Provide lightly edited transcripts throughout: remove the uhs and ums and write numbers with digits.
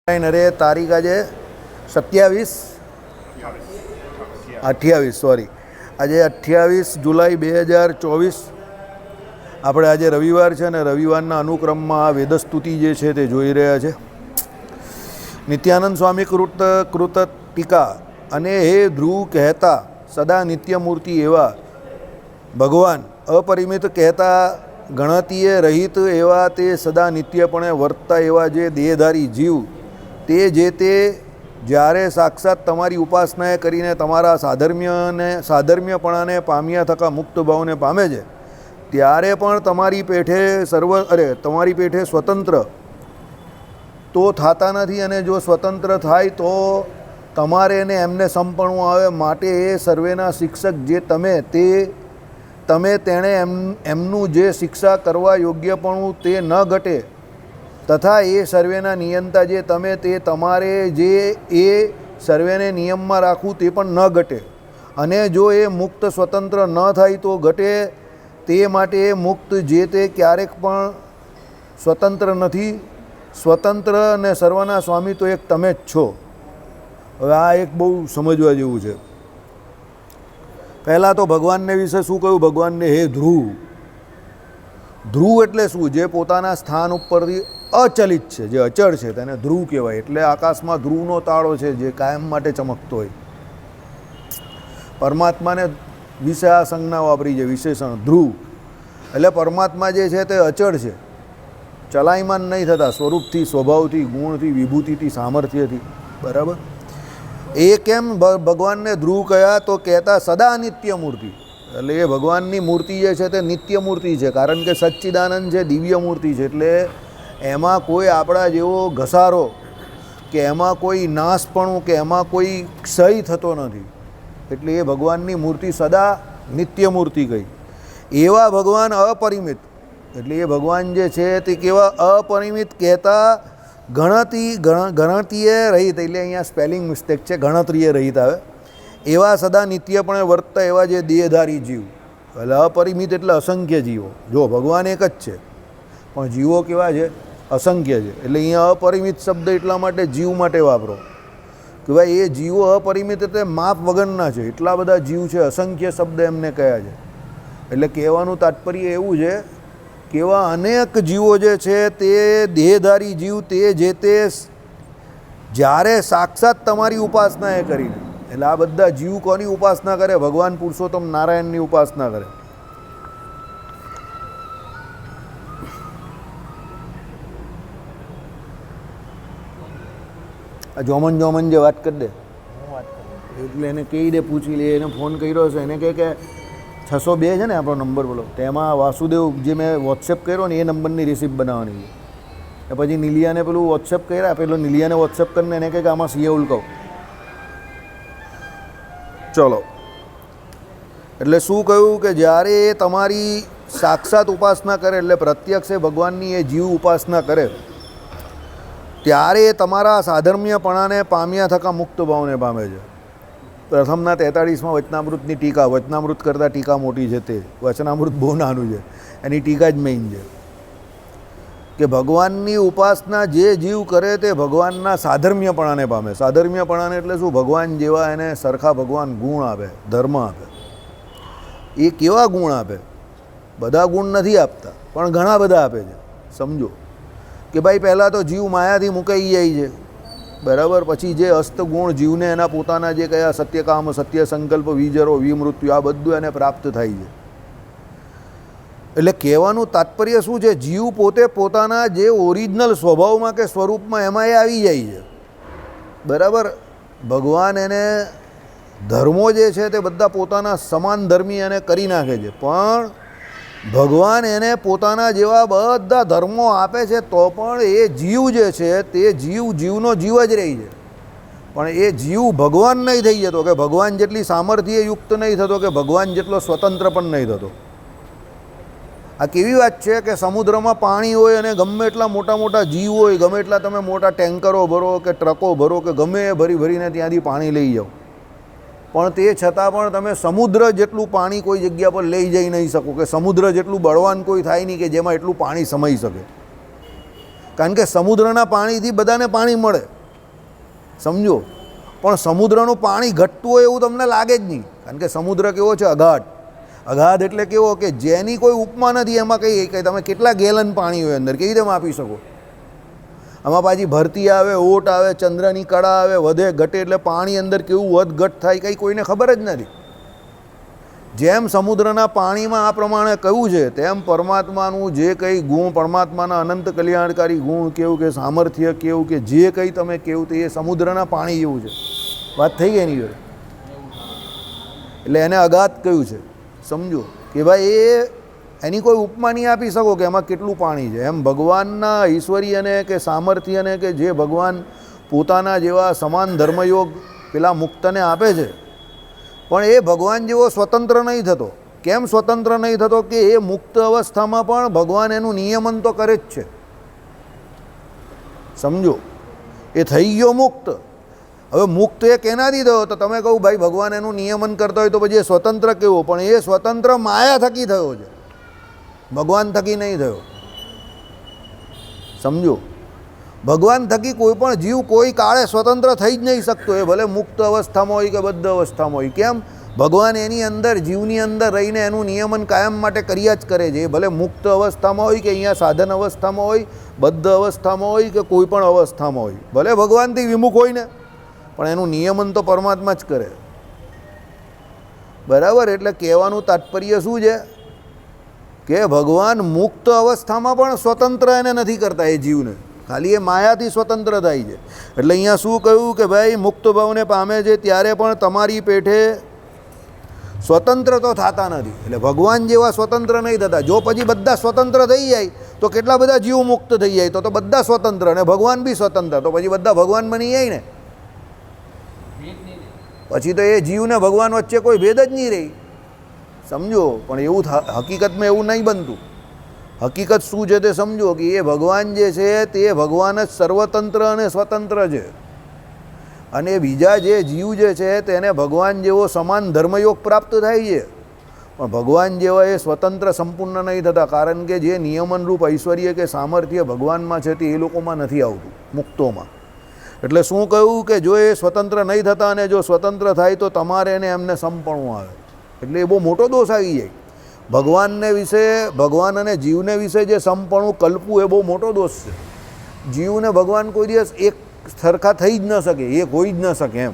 અરે તારીખ આજે 28 સોરી આજે 28 જુલાઈ 2024 આપણે આજે રવિવાર છે અને રવિવારના અનુક્રમમાં આ વેદસ્તુતિ જે છે તે જોઈ રહ્યા છે. નિત્યાનંદ સ્વામી કૃત ટીકા અને હે ધ્રુવ કહેતા સદા નિત્યમૂર્તિ એવા ભગવાન અપરિમિત કહેતા ગણતીએ રહિત એવા તે સદા નિત્યપણે વર્તતા એવા જે દેહધારી જીવ તે જે તે જ્યારે સાક્ષાત તમારી ઉપાસનાએ કરીને તમારા સાધર્મ્યપણાને પામ્યા થકા મુક્ત ભાવને પામે છે ત્યારે પણ તમારી પેઠે સ્વતંત્ર તો થતા નથી. અને જો સ્વતંત્ર થાય તો તમારે ને એમને સંપણવું આવે. માટે એ સર્વેના શિક્ષક જે તેણે એમનું જે શિક્ષા કરવા યોગ્યપણું તે ન ઘટે તથા એ સર્વેના નિયંતા જે તે તમારે જે એ સર્વેને નિયમમાં રાખવું તે પણ ન ઘટે. અને જો એ મુક્ત સ્વતંત્ર ન થાય તો ઘટે. તે માટે એ મુક્ત જે તે ક્યારેક પણ સ્વતંત્ર નથી. સ્વતંત્ર અને સર્વના સ્વામી તો એક તમે જ છો. હવે આ એક બહુ સમજવા જેવું છે. પહેલાં તો ભગવાનને વિશે શું કહ્યું? ભગવાનને હે ધ્રુવ. ધ્રુવ એટલે શું? જે પોતાના સ્થાન ઉપરથી અચલિત છે, જે અચળ છે તેને ધ્રુવ કહેવાય. એટલે આકાશમાં ધ્રુવનો તાળો છે જે કાયમ માટે ચમકતો હોય. પરમાત્માને વિશે આ સંજ્ઞા વાપરી છે, વિશેષણ ધ્રુવ. એટલે પરમાત્મા જે છે તે અચળ છે, ચલાયમાન નહીં થતા, સ્વરૂપથી, સ્વભાવથી, ગુણથી, વિભૂતિથી, સામર્થ્યથી. બરાબર? એ કેમ ભગવાનને ધ્રુવ કયા? તો કહેતા સદા નિત્ય મૂર્તિ. એટલે એ ભગવાનની મૂર્તિ જે છે તે નિત્ય મૂર્તિ છે, કારણ કે સચ્ચિદાનંદ છે, દિવ્ય મૂર્તિ છે. એટલે એમાં કોઈ આપણા જેવો ઘસારો કે એમાં કોઈ નાશપણું કે એમાં કોઈ ક્ષય થતો નથી. એટલે એ ભગવાનની મૂર્તિ સદા નિત્ય મૂર્તિ કહી. એવા ભગવાન અપરિમિત. એટલે એ ભગવાન જે છે તે કેવા? અપરિમિત કહેતા ગણતીએ રહિત. એટલે અહીંયા સ્પેલિંગ મિસ્ટેક છે, ગણતરીએ રહિત આવે. એવા સદા નિત્યપણે વર્તતા એવા જે દેહધારી જીવ. એટલે અપરિમિત એટલે અસંખ્ય જીવો. જો ભગવાન એક જ છે પણ જીવો કેવા છે? અસંખ્ય છે. એટલે અહીંયા અપરિમિત શબ્દ એટલા માટે જીવ માટે વાપરો કે ભાઈ એ જીવો અપરિમિત એટલે માપ વગરના છે. એટલા બધા જીવ છે, અસંખ્ય શબ્દ એમને કયા છે. એટલે કહેવાનું તાત્પર્ય એવું છે કે એવા અનેક જીવો જે છે તે દેહધારી જીવ તે જ્યારે સાક્ષાત તમારી ઉપાસના એ કરીને. એટલે આ બધા જીવ કોની ઉપાસના કરે? ભગવાન પુરુષોત્તમ નારાયણની ઉપાસના કરે. આ જોમન જે વાત કરી દે, એટલે એને કહી દે, પૂછી લે. એને ફોન કર્યો છે, એને કહે કે 602 છે ને આપણો નંબર બોલો, તેમાં વાસુદેવ જે મેં વોટ્સએપ કર્યો ને એ નંબરની રિસીપ્ટ બનાવવાની છે. પછી નિલિયાને પેલું વોટ્સએપ કર્યા, પેલો નિલિયાને વોટ્સએપ કરીને એને કહે કે આમાં સીએ ઉલકાવ. ચલો, એટલે શું કહ્યું કે જ્યારે એ તમારી સાક્ષાત ઉપાસના કરે, એટલે પ્રત્યક્ષે ભગવાનની એ જીવ ઉપાસના કરે, ત્યારે એ તમારા સાધર્મ્યપણાને પામ્યા થકા મુક્ત ભાવને પામે છે. પ્રથમના 43માં વચનામૃતની ટીકા. વચનામૃત કરતાં ટીકા મોટી છે. તે વચનામૃત બહુ નાનું છે, એની ટીકા જ મેઇન છે કે ભગવાનની ઉપાસના જે જીવ કરે તે ભગવાનના સાધર્મ્યપણાને પામે. સાધર્મ્યપણાને એટલે શું? ભગવાન જેવા એને સરખા ભગવાન ગુણ આપે, ધર્મ આપે. એ કેવા ગુણ આપે? બધા ગુણ નથી આપતા પણ ઘણા બધા આપે છે. સમજો કે ભાઈ પહેલાં તો જીવ માયાથી મુકાઈ જાય છે, બરાબર. પછી જે અસ્તગુણ જીવને એના પોતાના જે કયા સત્યકામ, સત્ય સંકલ્પ, વિજરો, વિમૃત્યુ, આ બધું એને પ્રાપ્ત થાય છે. એટલે કહેવાનું તાત્પર્ય શું છે? જીવ પોતે પોતાના જે ઓરિજિનલ સ્વભાવમાં કે સ્વરૂપમાં એમાં એ આવી જાય છે, બરાબર. ભગવાન એને ધર્મો જે છે તે બધા પોતાના સમાન ધર્મી એને કરી નાખે છે, પણ ભગવાન એને પોતાના જેવા બધા ધર્મો આપે છે તો પણ એ જીવ જે છે તે જીવનો જીવ જ રહી છે. પણ એ જીવ ભગવાન નહીં થઈ જતો, કે ભગવાન જેટલી સામર્થ્ય યુક્ત નહીં થતો, કે ભગવાન જેટલો સ્વતંત્ર પણ નહીં થતો. આ કેવી વાત છે કે સમુદ્રમાં પાણી હોય અને ગમે એટલા મોટા મોટા જીવ હોય, ગમે એટલા તમે મોટા ટેન્કરો ભરો કે ટ્રકો ભરો કે ગમે એ ભરીને ત્યાંથી પાણી લઈ જાઓ, પણ તે છતાં પણ તમે સમુદ્ર જેટલું પાણી કોઈ જગ્યા પર લઈ જઈ નહીં શકો, કે સમુદ્ર જેટલું બળવાન કોઈ થાય નહીં કે જેમાં એટલું પાણી સમાઈ શકે. કારણ કે સમુદ્રના પાણીથી બધાને પાણી મળે, સમજો. પણ સમુદ્રનું પાણી ઘટતું હોય એવું તમને લાગે જ નહીં, કારણ કે સમુદ્ર કેવો છે? અગાધ. અગાધ એટલે કેવો કે જેની કોઈ ઉપમા નથી. એમાં કહીએ કે તમે કેટલા ગેલન પાણી હોય અંદર, કેવી રીતે માપી શકો? આમાં પાછી ભરતી આવે, ઓટ આવે, ચંદ્રની કળા આવે, વધે ઘટે, એટલે પાણી અંદર કેવું વધ ઘટ થાય કંઈ કોઈને ખબર જ નથી. જેમ સમુદ્રના પાણીમાં આ પ્રમાણે કહ્યું છે, તેમ પરમાત્માનું જે કંઈ ગુણ, પરમાત્માના અનંત કલ્યાણકારી ગુણ કેવું, કે સામર્થ્ય કેવું, કે જે કંઈ તમે કેવું તે એ સમુદ્રના પાણી જેવું છે. વાત થઈ ગઈ એની જોડે. એટલે એને અગાધ કહ્યું છે, સમજો કે ભાઈ એ એની કોઈ ઉપમા નહીં આપી શકો કે એમાં કેટલું પાણી છે. એમ ભગવાનના ઐશ્વર્યને કે સામર્થ્યને કે જે ભગવાન પોતાના જેવા સમાન ધર્મયોગ પેલા મુક્તને આપે છે, પણ એ ભગવાન જેવો સ્વતંત્ર નહીં થતો. કેમ સ્વતંત્ર નહીં થતો? કે એ મુક્ત અવસ્થામાં પણ ભગવાન એનું નિયમન તો કરે જ છે, સમજો. એ થઈ ગયો મુક્ત. હવે મુક્ત એ કેનાથી થયો? તો તમે કહું ભાઈ ભગવાન એનું નિયમન કરતા હોય તો પછી એ સ્વતંત્ર કેવો? પણ એ સ્વતંત્ર માયા થકી થયો છે, ભગવાન થકી નહીં થયો, સમજો. ભગવાન થકી કોઈ પણ જીવ કોઈ કાળે સ્વતંત્ર થઈ જ નહીં શકતો, એ ભલે મુક્ત અવસ્થામાં હોય કે બદ્ધ અવસ્થામાં હોય. કેમ? ભગવાન એની અંદર, જીવની અંદર રહીને એનું નિયમન કાયમ માટે કર્યા જ કરે છે. એ ભલે મુક્ત અવસ્થામાં હોય કે અહીંયા સાધન અવસ્થામાં હોય, બદ્ધ અવસ્થામાં હોય કે કોઈ પણ અવસ્થામાં હોય, ભલે ભગવાનથી વિમુખ હોય ને, પણ એનું નિયમન તો પરમાત્મા જ કરે, બરાબર. એટલે કહેવાનું તાત્પર્ય શું છે? કે ભગવાન મુક્ત અવસ્થામાં પણ સ્વતંત્ર એને નથી કરતા એ જીવને, ખાલી એ માયાથી સ્વતંત્ર થાય છે. એટલે અહીંયા શું કહ્યું કે ભાઈ મુક્ત ભાવને પામે છે ત્યારે પણ તમારી પેઠે સ્વતંત્ર તો થતા નથી. એટલે ભગવાન જેવા સ્વતંત્ર નહીં થતા. જો પછી બધા સ્વતંત્ર થઈ જાય તો કેટલા બધા જીવ મુક્ત થઈ જાય, તો બધા સ્વતંત્ર અને ભગવાન બી સ્વતંત્ર, તો પછી બધા ભગવાન બની જાય ને. પછી તો એ જીવને ભગવાન વચ્ચે કોઈ ભેદ જ નહીં રહી, સમજો. પણ એવું હકીકતમાં એવું નહીં બનતું. હકીકત શું છે તે સમજો કે એ ભગવાન જે છે તે ભગવાન જ સર્વતંત્ર અને સ્વતંત્ર છે, અને બીજા જે જીવ જે છે તેને ભગવાન જેવો સમાન ધર્મયોગ પ્રાપ્ત થાય છે, પણ ભગવાન જેવા એ સ્વતંત્ર સંપૂર્ણ નહીં થતા. કારણ કે જે નિયમનરૂપ ઐશ્વર્ય કે સામર્થ્ય ભગવાનમાં છે તે એ લોકોમાં નથી આવતું, મુક્તોમાં. એટલે શું કહ્યું કે જો એ સ્વતંત્ર નહીં થતા અને જો સ્વતંત્ર થાય તો તમારે એને એમને સમપણું આવે. એટલે એ બહુ મોટો દોષ આવી જાય. ભગવાનને વિશે, ભગવાન અને જીવને વિશે જે સમપણું કલ્પવું એ બહુ મોટો દોષ છે. જીવને ભગવાન કોઈ દિવસ એક સરખા થઈ જ ન શકે, એક હોઈ જ ન શકે એમ.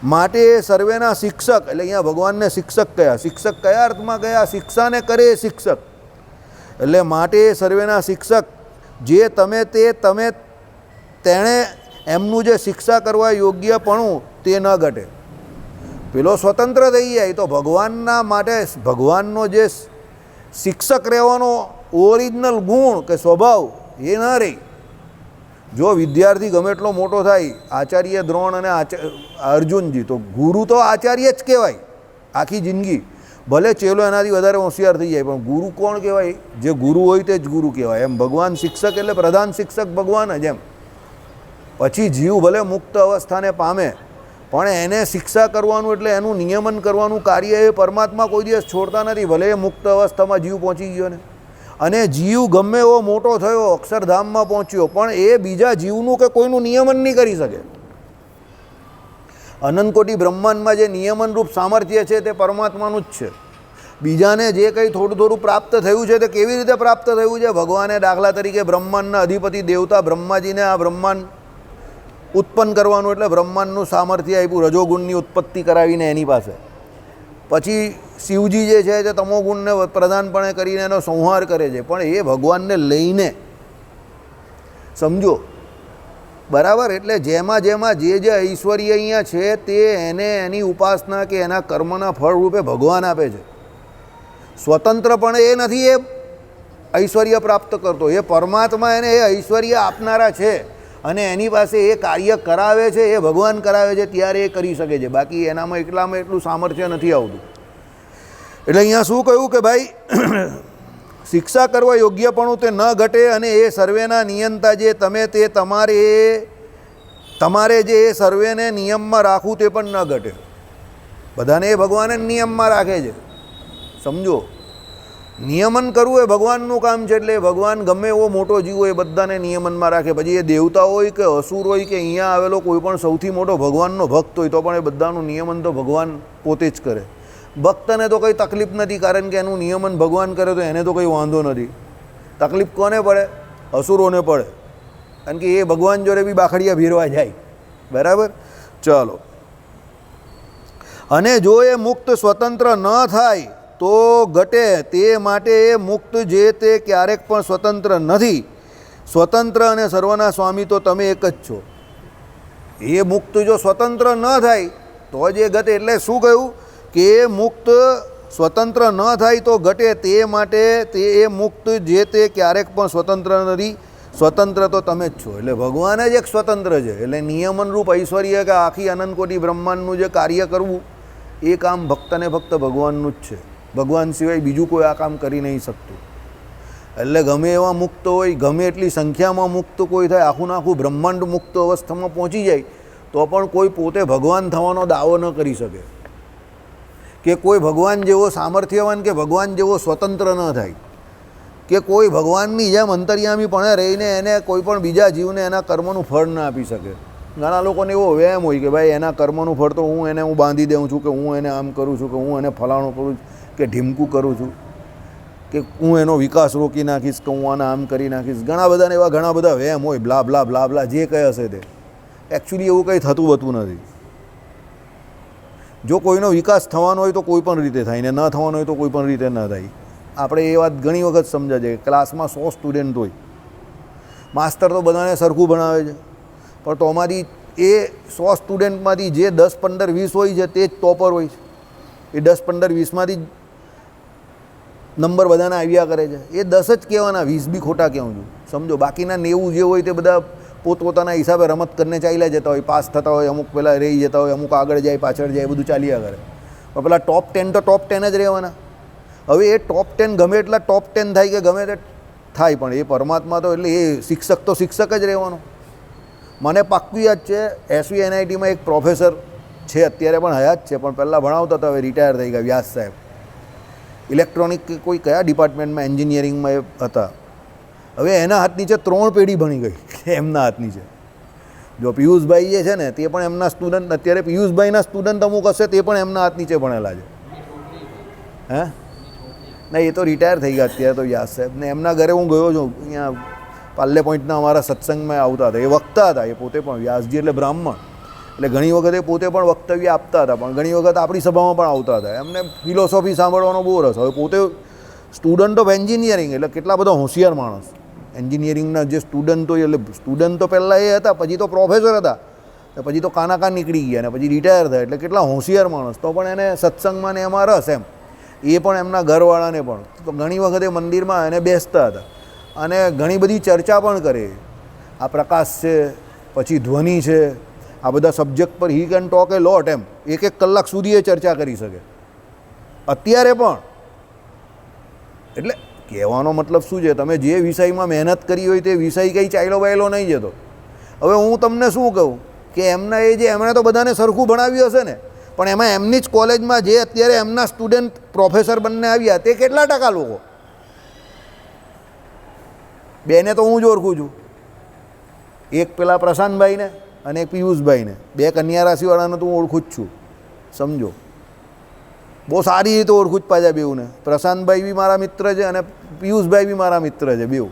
માટે એ સર્વેના શિક્ષક, એટલે અહીંયા ભગવાનને શિક્ષક કયા. શિક્ષક કયા અર્થમાં કયા? શિક્ષાને કરે એ શિક્ષક. એટલે માટે એ સર્વેના શિક્ષક જે તમે તેણે એમનું જે શિક્ષા કરવા યોગ્યપણું તે ન ઘટે. પેલો સ્વતંત્ર થઈ જાય તો ભગવાનના માટે ભગવાનનો જે શિક્ષક રહેવાનો ઓરિજિનલ ગુણ કે સ્વભાવ એ ન રહે. જો વિદ્યાર્થી ગમે એટલો મોટો થાય, આચાર્ય દ્રોણ અને અર્જુનજી, તો ગુરુ તો આચાર્ય જ કહેવાય આખી જિંદગી. ભલે ચેલો એનાથી વધારે હોશિયાર થઈ જાય, પણ ગુરુ કોણ કહેવાય? જે ગુરુ હોય તે જ ગુરુ કહેવાય. એમ ભગવાન શિક્ષક એટલે પ્રધાન શિક્ષક ભગવાન જ. એમ પછી જીવ ભલે મુક્ત અવસ્થાને પામે, પણ એને શિક્ષા કરવાનું એટલે એનું નિયમન કરવાનું કાર્ય એ પરમાત્મા કોઈ દિવસ છોડતા નથી. ભલે એ મુક્ત અવસ્થામાં જીવ પહોંચી ગયો ને, અને જીવ ગમે એવો મોટો થયો, અક્ષરધામમાં પહોંચ્યો, પણ એ બીજા જીવનું કે કોઈનું નિયમન નહીં કરી શકે. અનંતકોટી બ્રહ્માંડમાં જે નિયમનરૂપ સામર્થ્ય છે તે પરમાત્માનું જ છે. બીજાને જે કંઈ થોડું થોડું પ્રાપ્ત થયું છે તે કેવી રીતે પ્રાપ્ત થયું છે? ભગવાને દાખલા તરીકે બ્રહ્માંડના અધિપતિ દેવતા બ્રહ્માજીને આ બ્રહ્માંડ ઉત્પન્ન કરવાનું એટલે બ્રહ્માંડનું સામર્થ્ય આપ્યું, રજોગુણની ઉત્પત્તિ કરાવીને એની પાસે. પછી શિવજી જે છે તે તમોગુણને પ્રધાનપણે કરીને એનો સંહાર કરે છે, પણ એ ભગવાનને લઈને, સમજો, બરાબર. એટલે જેમાં જે ઐશ્વર્ય અહીંયા છે તે એને એની ઉપાસના કે એના કર્મના ફળ રૂપે ભગવાન આપે છે. સ્વતંત્રપણે એ નથી એ ઐશ્વર્ય પ્રાપ્ત કરતો, એ પરમાત્મા એને એ ઐશ્વર્ય આપનારા છે, અને એની પાસે એ કાર્ય કરાવે છે, એ ભગવાન કરાવે છે ત્યારે એ કરી શકે છે. બાકી એનામાં એટલું સામર્થ્ય નથી આવતું. એટલે અહીંયા શું કહ્યું કે ભાઈ શિક્ષા કરવા યોગ્યપણું તે ન ઘટે, અને એ સર્વેના નિયંતા જે તમે તે તમારે જે એ સર્વેને નિયમમાં રાખવું તે પણ ન ઘટે. બધાને એ ભગવાને નિયમમાં રાખે છે, સમજો. નિયમન કરવું એ ભગવાનનું કામ છે. એટલે ભગવાન ગમે એવો મોટો જીવ હોય એ બધાને નિયમનમાં રાખે. પછી એ દેવતા હોય કે અસુર હોય કે અહીંયા આવેલો કોઈ પણ સૌથી મોટો ભગવાનનો ભક્ત હોય તો પણ એ બધાનું નિયમન તો ભગવાન પોતે જ કરે. ભક્તને તો કંઈ તકલીફ નથી, કારણ કે એનું નિયમન ભગવાન કરે તો એને તો કંઈ વાંધો નથી. તકલીફ કોને પડે? અસુરોને પડે, કારણ કે એ ભગવાન જોડે બી બાખડિયા ભીરવા જાય. બરાબર? ચાલો. અને જો એ મુક્ત સ્વતંત્ર ન થાય તો ઘટે, તે માટે એ મુક્ત જે તે ક્યારેક પણ સ્વતંત્ર નથી. સ્વતંત્ર અને સર્વના સ્વામી તો તમે એક જ છો. એ મુક્ત જો સ્વતંત્ર ન થાય તો જ એ ઘટે. એટલે શું કહ્યું કે એ મુક્ત સ્વતંત્ર ન થાય તો ઘટે, તે માટે તે એ મુક્ત જે તે ક્યારેક પણ સ્વતંત્ર નથી. સ્વતંત્ર તો તમે જ છો. એટલે ભગવાન જ એક સ્વતંત્ર છે. એટલે નિયમનરૂપ ઐશ્વર્ય કે આખી અનંતકોટી બ્રહ્માંડનું જે કાર્ય કરવું એ કામ ભક્તને ફક્ત ભગવાનનું જ છે. ભગવાન સિવાય બીજું કોઈ આ કામ કરી નહીં શકતું. એટલે ગમે એવા મુક્ત હોય, ગમે એટલી સંખ્યામાં મુક્ત કોઈ થાય, આખું આખું બ્રહ્માંડ મુક્ત અવસ્થામાં પહોંચી જાય તો પણ કોઈ પોતે ભગવાન થવાનો દાવો ન કરી શકે, કે કોઈ ભગવાન જેવો સામર્થ્યવાન કે ભગવાન જેવો સ્વતંત્ર ન થાય, કે કોઈ ભગવાનની જેમ અંતર્યામીપણે રહીને એને કોઈ પણ બીજા જીવને એના કર્મનું ફળ ન આપી શકે. ઘણા લોકોને એવો વહેમ હોય કે ભાઈ એના કર્મનું ફળ તો હું બાંધી દઉં છું, કે હું એને આમ કરું છું, કે હું એને ફલાણું કરું છું, કે ઢીમકું કરું છું, કે હું એનો વિકાસ રોકી નાખીશ, કે હું આને આમ કરી નાખીશ. ઘણા બધાને એવા ઘણા બધા વહેમ હોય, બ્લા બ્લા બ્લા બ્લા જે કંઈ હશે તે. એકચ્યુઅલી એવું કંઈ થતું હોતું નથી. જો કોઈનો વિકાસ થવાનો હોય તો કોઈ પણ રીતે થાય, ને ન થવાનો હોય તો કોઈ પણ રીતે ન થાય. આપણે એ વાત ઘણી વખત સમજાય છે. ક્લાસમાં 100 સ્ટુડન્ટ હોય, માસ્તર તો બધાને સરખું ભણાવે છે, પણ તો અમારી એ 100 સ્ટુડન્ટમાંથી જે 10, 15, 20 હોય છે તે જ ટોપર હોય છે. એ 10, 15, 20માંથી જ નંબર બધાને આવ્યા કરે છે. એ 10 જ કહેવાના, 20 બી ખોટા કહું છું, સમજો. બાકીના 90 જે હોય તે બધા પોતપોતાના હિસાબે રમત કરીને ચાલ્યા જતા હોય, પાસ થતા હોય, અમુક પહેલાં રહી જતા હોય, અમુક આગળ જાય, પાછળ જાય, બધું ચાલ્યા કરે. પણ પેલા ટોપ 10 તો ટોપ 10 જ રહેવાના. હવે એ ટોપ 10 ગમે એટલા ટોપ 10 થાય કે ગમે તે થાય, પણ એ પરમાત્મા તો એટલે એ શિક્ષક તો શિક્ષક જ રહેવાનો. મને પાક્કું યાદ છે, SVNITમાં એક પ્રોફેસર છે, અત્યારે પણ હયાત છે, પણ પહેલાં ભણાવતા હતા, હવે રિટાયર થઈ ગયા, વ્યાસ સાહેબ. ઇલેક્ટ્રોનિક કોઈ કયા ડિપાર્ટમેન્ટમાં, એન્જિનિયરિંગમાં એ હતા. હવે એના હાથ નીચે 3 પેઢી ભણી ગઈ એમના હાથ નીચે. જો પિયુષભાઈ જે છે ને તે પણ એમના સ્ટુડન્ટ, અત્યારે પિયુષભાઈના સ્ટુડન્ટ અમુક હશે તે પણ એમના હાથ નીચે ભણેલા છે. હે નહીં, એ તો રિટાયર થઈ ગયા અત્યારે તો વ્યાસ સાહેબ. ને એમના ઘરે હું ગયો છું, અહીંયા પાલ્લે પોઈન્ટના અમારા સત્સંગમાં આવતા હતા. એ વક્તા હતા, એ પોતે પણ વ્યાસજી એટલે બ્રાહ્મણ, એટલે ઘણી વખત એ પોતે પણ વક્તવ્ય આપતા હતા, પણ ઘણી વખત આપણી સભામાં પણ આવતા હતા. એમને ફિલોસોફી સાંભળવાનો બહુ રસ. હવે પોતે સ્ટુડન્ટ ઓફ એન્જિનિયરિંગ, એટલે કેટલા બધા હોશિયાર માણસ. એન્જિનિયરિંગના જે સ્ટુડન્ટ હોય, એટલે સ્ટુડન્ટ તો પહેલાં એ હતા, પછી તો પ્રોફેસર હતા, પછી તો કાનાકા નીકળી ગયા, અને પછી રિટાયર થયા. એટલે કેટલા હોશિયાર માણસ, તો પણ એને સત્સંગમાં ને એમાં રસ એમ. એ પણ એમના ઘરવાળાને પણ તો ઘણી વખતે મંદિરમાં એને બેસતા હતા અને ઘણી બધી ચર્ચા પણ કરે. આ પ્રકાશ છે, પછી ધ્વનિ છે, આ બધા સબ્જેક્ટ પર હી કેન ટોક એ લોટ એમ. 1-1 કલાક સુધી એ ચર્ચા કરી શકે અત્યારે પણ. એટલે કહેવાનો મતલબ શું છે, તમે જે વિષયમાં મહેનત કરી હોય તે વિષય કંઈ ચાલ્યો બાયલો નહીં જતો. હવે હું તમને શું કહું કે એમના એમણે તો બધાને સરખું ભણાવ્યું હશે ને, પણ એમાં એમની જ કોલેજમાં જે અત્યારે એમના સ્ટુડન્ટ પ્રોફેસર બંને આવ્યા તે કેટલા ટકા લોકો? બેને તો હું જ ઓળખું છું, એક પેલા પ્રશાંતભાઈને અને એક પિયુષભાઈને. 2 કન્યા રાશિવાળાને તો હું ઓળખું જ છું, સમજો. બહુ સારી રીતે ઓળખું જ પાછા બેઉને. પ્રશાંતભાઈ બી મારા મિત્ર છે અને પિયુષભાઈ બી મારા મિત્ર છે બેઉ.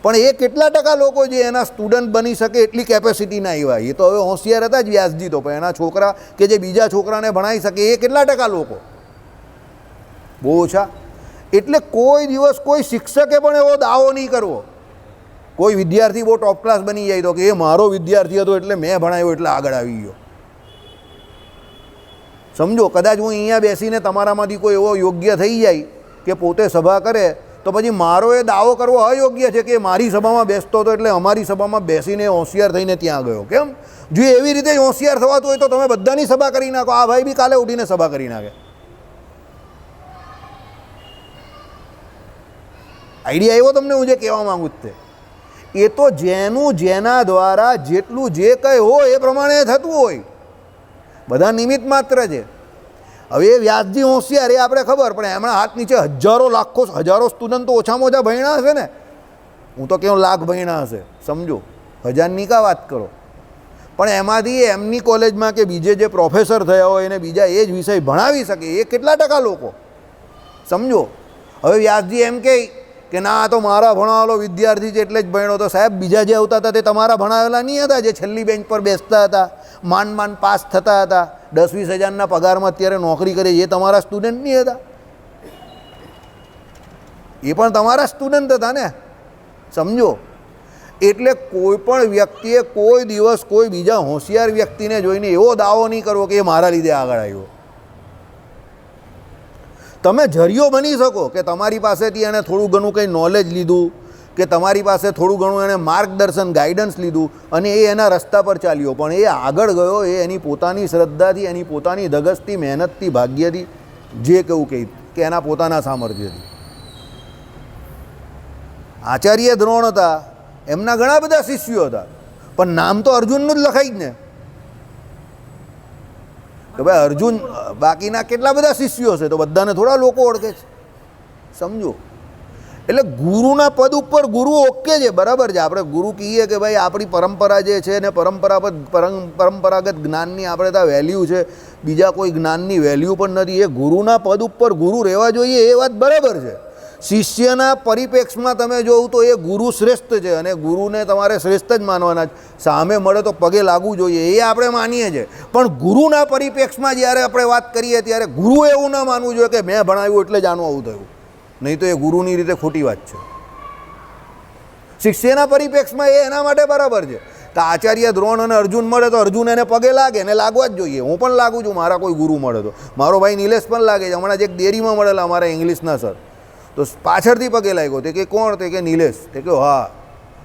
પણ એ કેટલા ટકા લોકો જે એના સ્ટુડન્ટ બની શકે એટલી કેપેસિટી ના આવ્યા? એ તો હવે હોશિયાર હતા જ વ્યાસજી તો, પણ એના છોકરા કે જે બીજા છોકરાને ભણાવી શકે એ કેટલા ટકા લોકો? બહુ ઓછા. એટલે કોઈ દિવસ કોઈ શિક્ષકે પણ એવો દાવો નહીં કરવો. કોઈ વિદ્યાર્થી બહુ ટોપ ક્લાસ બની જાય તો કે એ મારો વિદ્યાર્થી હતો એટલે મેં ભણાવ્યો એટલે આગળ આવી ગયો. સમજો, કદાચ હું અહીંયા બેસીને તમારામાંથી કોઈ એવો યોગ્ય થઈ જાય કે પોતે સભા કરે, તો પછી મારો એ દાવો કરવો અયોગ્ય છે કે મારી સભામાં બેસતો હતો એટલે અમારી સભામાં બેસીને હોશિયાર થઈને ત્યાં ગયો. કેમ? જો એવી રીતે હોશિયાર થવાતું હોય તો તમે બધાની સભા કરી નાખો. આ ભાઈ બી કાલે ઉઠીને સભા કરી નાખે. આઈડિયા આવ્યો તમને હું જે કહેવા માગું છું તે? એ તો જેના દ્વારા જેટલું જે કંઈ હોય એ પ્રમાણે થતું હોય. બધા નિમિત્ત માત્ર છે. હવે એ વ્યાસજી હોશિયાર એ આપણે ખબર, પણ એમના હાથ નીચે હજારો લાખો હજારો સ્ટુડન્ટ તો ઓછામાં ઓછા ભણ્યા હશે ને. હું તો કેવું લાખ ભણ્યા હશે, સમજો, હજારની કા વાત કરો. પણ એમાંથી એમની કોલેજમાં કે બીજે જે પ્રોફેસર થયા હોય એને બીજા એ જ વિષય ભણાવી શકે એ કેટલા ટકા લોકો, સમજો. હવે વ્યાસજી એમ કે ના આ તો મારા ભણાવેલો વિદ્યાર્થી છે એટલે જ ભણ્યો. તો સાહેબ બીજા જે આવતા હતા તે તમારા ભણાવેલા નહીં હતા, જે છેલ્લી બેન્ચ પર બેસતા હતા, માંડ પાસ થતા હતા, 10-20 હજારના પગારમાં અત્યારે નોકરી કરે, એ તમારા સ્ટુડન્ટ નહીં હતા? એ પણ તમારા સ્ટુડન્ટ હતા ને, સમજો. એટલે કોઈ પણ વ્યક્તિએ કોઈ દિવસ કોઈ બીજા હોશિયાર વ્યક્તિને જોઈને એવો દાવો નહીં કરવો કે એ મારા લીધે આગળ આવ્યો. તમે જરિયો બની શકો કે તમારી પાસેથી એણે થોડું ઘણું કંઈ નોલેજ લીધું, કે તમારી પાસે થોડું ઘણું એણે માર્ગદર્શન ગાઈડન્સ લીધું અને એ એના રસ્તા પર ચાલ્યો, પણ એ આગળ ગયો એ એની પોતાની શ્રદ્ધાથી, એની પોતાની ધગસથી, મહેનતથી, ભાગ્યથી, જે કહું કે એના પોતાના સામર્થ્યથી. આચાર્ય દ્રોણ હતા, એમના ઘણા બધા શિષ્યો હતા, પણ નામ તો અર્જુનનું જ લખાય જ ને કે ભાઈ અર્જુન. બાકીના કેટલા બધા શિષ્યો છે તો બધાને થોડા લોકો ઓળખે છે, સમજો. એટલે ગુરુના પદ ઉપર ગુરુ ઓકે છે, બરાબર છે. આપણે ગુરુ કહીએ કે ભાઈ આપણી પરંપરા જે છે ને પરંપરાગત જ્ઞાનની આપણે ત્યાં વેલ્યુ છે, બીજા કોઈ જ્ઞાનની વેલ્યુ પણ નથી. એ ગુરુના પદ ઉપર ગુરુ રહેવા જોઈએ, એ વાત બરાબર છે. શિષ્યના પરિપ્રેક્ષમાં તમે જોવું તો એ ગુરુ શ્રેષ્ઠ છે અને ગુરુને તમારે શ્રેષ્ઠ જ માનવાના જ. સામે મળે તો પગે લાગવું જોઈએ એ આપણે માનીએ છીએ, પણ ગુરુના પરિપ્રેક્ષમાં જ્યારે આપણે વાત કરીએ ત્યારે ગુરુ એવું ન માનવું જોઈએ કે મેં ભણાવ્યું એટલે જ આનું આવું થયું, નહીં તો એ ગુરુની રીતે ખોટી વાત છે. શિષ્યના પરિપ્રેક્ષમાં એ એના માટે બરાબર છે. તો આચાર્ય દ્રોણ અને અર્જુન મળે તો અર્જુન એને પગે લાગે, એને લાગવા જ જોઈએ. હું પણ લાગું છું, મારા કોઈ ગુરુ મળે તો. મારો ભાઈ નિલેશ પણ લાગે છે. હમણાં જે એક ડેરીમાં મળેલા અમારા ઇંગ્લિશના સર, તો પાછળથી પગે લાગ્યો. તે કે કોણ? તે કે નિલેશ. તે કે હા,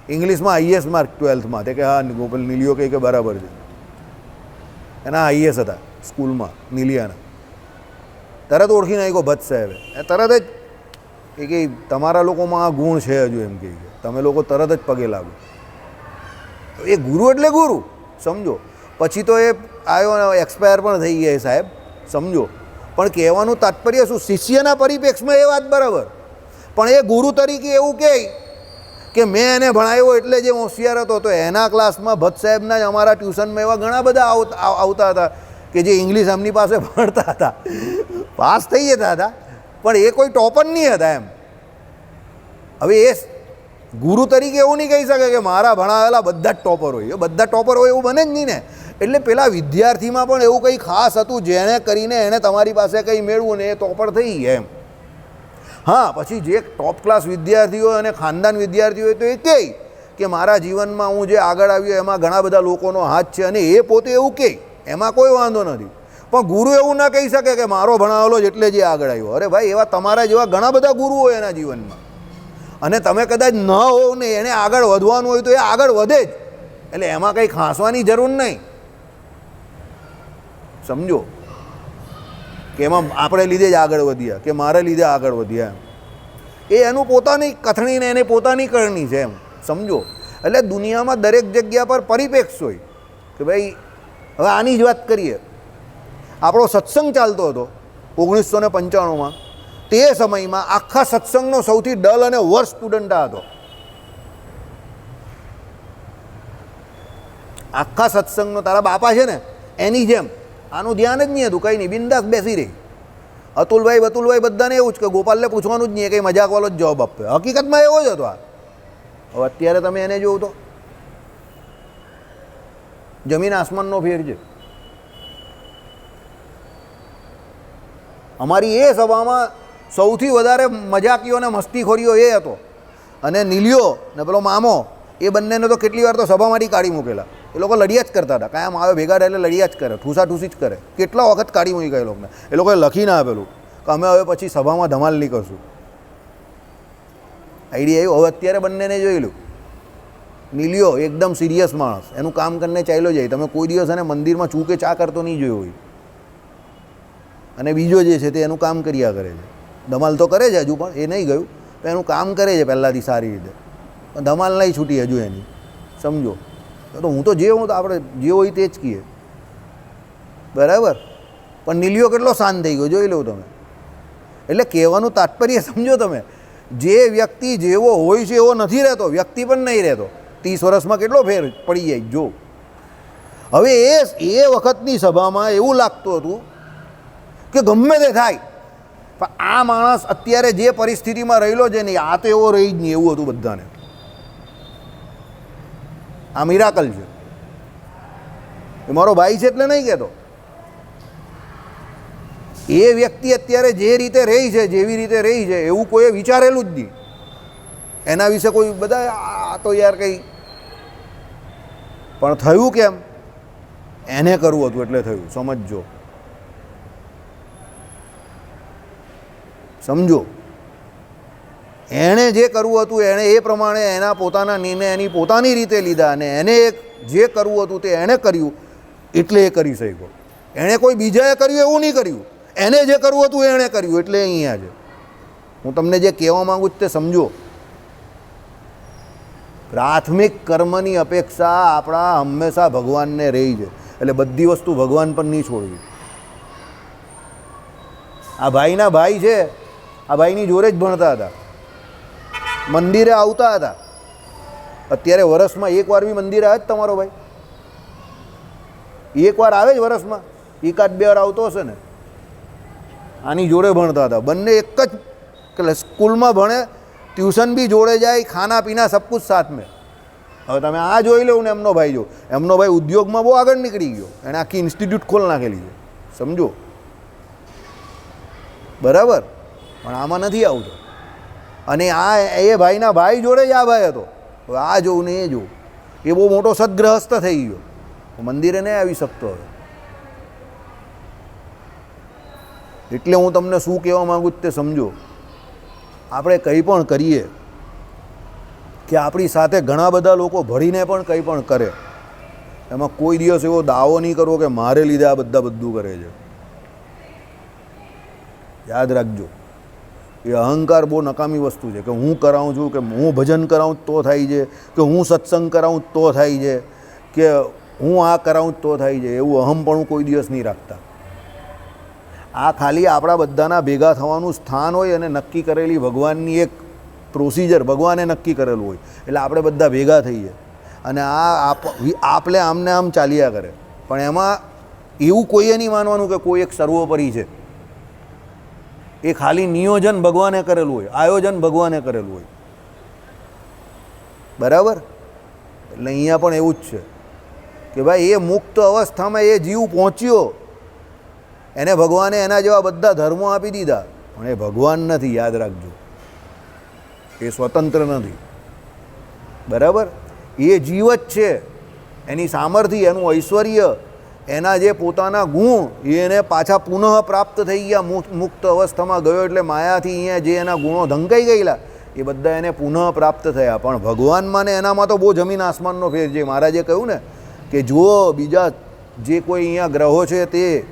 ઇંગ્લિશમાં હાઈએસ્ટ માર્ક 12થમાં. તે કે હા. ગોપાલ નીલિયો કે બરાબર છે, એના હાઈએસ્ટ હતા સ્કૂલમાં નીલિયાના. તરત ઓળખી નાખ્યો ભટ્ટ સાહેબે, તરત જ કે તમારા લોકોમાં આ ગુણ છે હજુ, એમ કે તમે લોકો તરત જ પગે લાગો. એ ગુરુ એટલે ગુરુ, સમજો. પછી તો એ આવ્યો, એક્સપાયર પણ થઈ ગયા સાહેબ, સમજો. પણ કહેવાનું તાત્પર્ય શું? શિષ્યના પરિપ્રેક્ષમાં એ વાત બરાબર, પણ એ ગુરુ તરીકે એવું કહે કે મેં એને ભણાવ્યો એટલે જે હોશિયાર હતો. તો એના ક્લાસમાં ભટ્ટ સાહેબના જ અમારા ટ્યુશનમાં એવા ઘણા બધા આવતા હતા કે જે ઇંગ્લિશ એમની પાસે ભણતા હતા, પાસ થઈ જતા હતા, પણ એ કોઈ ટોપર નહીં હતા એમ. હવે એ ગુરુ તરીકે એવું નહીં કહી શકે કે મારા ભણાવેલા બધા જ ટોપર હોય. એ બધા ટોપર હોય એવું બને જ નહીં ને. એટલે પેલા વિદ્યાર્થીમાં પણ એવું કંઈ ખાસ હતું જેણે કરીને એણે તમારી પાસે કંઈ મેળવું ને એ ટોપર થઈ ગયા એમ. હા, પછી જે ટોપ ક્લાસ વિદ્યાર્થી હોય અને ખાનદાન વિદ્યાર્થી હોય તો એ કહે કે મારા જીવનમાં હું જે આગળ આવ્યો એમાં ઘણા બધા લોકોનો હાથ છે, અને એ પોતે એવું કહે, એમાં કોઈ વાંધો નથી. પણ ગુરુ એવું ના કહી શકે કે મારો ભણાવેલો જ એટલે જે આગળ આવ્યો. અરે ભાઈ, એવા તમારા જેવા ઘણા બધા ગુરુ હોય એના જીવનમાં, અને તમે કદાચ ન હોવ ને એને આગળ વધવાનું હોય તો એ આગળ વધે જ. એટલે એમાં કંઈ ખાંસવાની જરૂર નહીં, સમજો. કે એમાં આપણે લીધે જ આગળ વધ્યા કે મારે લીધે આગળ વધ્યા, એ એનું પોતાની કથણી ને એની પોતાની કરણી છે એમ, સમજો. એટલે દુનિયામાં દરેક જગ્યા પર પરિપ્રેક્ષ હોય કે ભાઈ. હવે આની જ વાત કરીએ. આપણો સત્સંગ ચાલતો હતો 1995માં. તે સમયમાં આખા સત્સંગનો સૌથી ડલ અને વર્સ્ટ સ્ટુડન્ટ આ હતો. આખા સત્સંગનો તારા બાપા છે ને એની જેમ આનું ધ્યાન જ નહીં હતું, કંઈ નહીં, બિંદાસ બેસી રહી. અતુલભાઈ બધાને એવું જ કે ગોપાલને પૂછવાનું જ નહીં, કંઈ મજાકવાળો જ જવાબ આપે. હકીકતમાં એવો જ હતો આ. હવે અત્યારે તમે એને જોવો તો જમીન આસમાનનો ફેર છે. અમારી એ સભામાં સૌથી વધારે મજાકીઓ અને મસ્તીખોરીઓ એ હતો. અને નીલિયો ને પેલો મામો, એ બંનેને તો કેટલી વાર તો સભામાંથી કાઢી મૂકેલા. એ લોકો લડિયા જ કરતા હતા, કાયમ આવે ભેગા એટલે લડિયા જ કરે, ઠૂસા-ઠૂસી જ કરે. કેટલા વખત કાઢી મૂકી ગયા એ લોકોને. એ લોકોએ લખીને આપેલું કે અમે હવે પછી સભામાં ધમાલ નહીં કરશું. આઈડિયા આવ્યો. હવે અત્યારે બંનેને જોયેલું. નીલિયો એકદમ સિરિયસ માણસ, એનું કામ કરીને ચાલ્યો જાય. તમે કોઈ દિવસ એને મંદિરમાં ચૂકે ચા કરતો નહીં જોયો હોય. અને બીજો જે છે તે એનું કામ કર્યા કરે છે. ધમાલ તો કરે છે હજુ પણ, એ નહીં ગયું, પણ એનું કામ કરે છે પહેલાંથી સારી રીતે. પણ ધમાલ નહીં છૂટી હજુ એની, સમજો. તો હું તો જે હું તો આપણે જે હોય તે જ કહીએ, બરાબર. પણ નીલિયો કેટલો શાંત થઈ ગયો જોઈ લો તમે. એટલે કહેવાનું તાત્પર્ય સમજો તમે, જે વ્યક્તિ જેવો હોય છે એવો નથી રહેતો, વ્યક્તિ પણ નહીં રહેતો. 30 વર્ષમાં કેટલો ફેર પડી જાય જો. હવે એ વખતની સભામાં એવું લાગતું હતું કે ગમે તે થાય, પણ આ માણસ અત્યારે જે પરિસ્થિતિમાં રહેલો છે ને આ તો એવો રહી જ નહીં, એવું હતું બધાને. આ મિરાકલ છે. એ મારો ભાઈ છે એટલે નહીં કહેતો. એ વ્યક્તિ અત્યારે જે રીતે રહી છે, જેવી રીતે રહી છે, એવું કોઈએ વિચારેલું જ નહીં. એના વિશે કોઈ બધા આ તો યાર કંઈ, પણ થયું કેમ? એને કરવું હતું એટલે થયું. સમજો, સમજો. એણે જે કરવું હતું એણે એ પ્રમાણે એના પોતાના નિર્ણય એની પોતાની રીતે લીધા, અને એને જે કરવું હતું તે એણે કર્યું એટલે એ કરી શક્યો. એણે કોઈ બીજાએ કર્યું એવું નહીં કર્યું, એને જે કરવું હતું એણે કર્યું એટલે અહીંયા છે. હું તમને જે કહેવા માગું છું તે સમજો. પ્રાથમિક કર્મની અપેક્ષા આપણા હંમેશા ભગવાનને રહી છે. એટલે બધી વસ્તુ ભગવાન પર નહીં છોડવી. આ ભાઈના ભાઈ છે, આ ભાઈની જોડે જ ભણતા હતા, મંદિરે આવતા હતા. અત્યારે વર્ષમાં એકવાર બી મંદિરે આવે જ તમારો ભાઈ? એકવાર આવે જ વર્ષમાં? એકાદ બે વાર આવતો હશે ને. આની જોડે ભણતા હતા બંને, એક જ સ્કૂલમાં ભણે, ટ્યુશન બી જોડે જાય, ખાના પીના સબ કુછ સાથ મેં. હવે તમે આ જોઈ લો ને એમનો ભાઈ જો, એમનો ભાઈ ઉદ્યોગમાં બહુ આગળ નીકળી ગયો, એણે આખી ઇન્સ્ટિટ્યૂટ ખોલ નાખેલી છે. સમજો, બરાબર? પણ આમાં નથી આવતો. અને આ એ ભાઈના ભાઈ જોડે જ આ ભાઈ હતો. હવે આ જોઉં ને એ જોઉં, એ બહુ મોટો સદગ્રહસ્થ થઈ ગયો, મંદિરે નહીં આવી શકતો હવે. એટલે હું તમને શું કહેવા માગું તે સમજો. આપણે કંઈ પણ કરીએ કે આપણી સાથે ઘણા બધા લોકો ભળીને પણ કંઈ પણ કરે, એમાં કોઈ દિવસ એવો દાવો નહીં કરવો કે મારે લીધે આ બધા બધું કરે છે. યાદ રાખજો, એ અહંકાર બહુ નકામી વસ્તુ છે. કે હું કરાવું છું, કે હું ભજન કરાવું તો થાય છે, કે હું સત્સંગ કરાવું તો થાય છે, કે હું આ કરાવું તો થાય છે. એવું અહમપણું કોઈ દિવસ નહીં રાખતા. આ ખાલી આપણા બધાના ભેગા થવાનું સ્થાન હોય અને નક્કી કરેલી ભગવાનની એક પ્રોસિજર ભગવાને નક્કી કરેલું હોય, એટલે આપણે બધા ભેગા થઈએ અને આપણે આમને આમ ચાલ્યા કરે. પણ એમાં એવું કોઈએ નહીં માનવાનું કે કોઈ એક સર્વોપરી છે. એ ખાલી નિયોજન ભગવાને કરેલું હોય, આયોજન ભગવાને કરેલું હોય. બરાબર? એટલે અહીંયા પણ એવું જ છે કે ભાઈ એ મુક્ત અવસ્થામાં એ જીવ પહોંચ્યો, એને ભગવાને એના જેવા બધા ધર્મો આપી દીધા, પણ એ ભગવાન નથી. યાદ રાખજો, એ સ્વતંત્ર નથી. બરાબર? એ જીવ જ છે. એની સામર્થ્ય, એનું ઐશ્વર્ય, એના જે પોતાના ગુણ એને પાછા પુનઃ પ્રાપ્ત થઈ ગયા. મુક્ત અવસ્થામાં ગયો એટલે માયાથી અહીંયા જે એના ગુણો ધંકાઈ ગયેલા એ બધા એને પુનઃ પ્રાપ્ત થયા. પણ ભગવાનમાં ને એનામાં તો બહુ જમીન આસમાનનો ફેર છે. મહારાજે કહ્યું ને કે જો બીજા જે કોઈ અહીંયા ગ્રહો છે તે,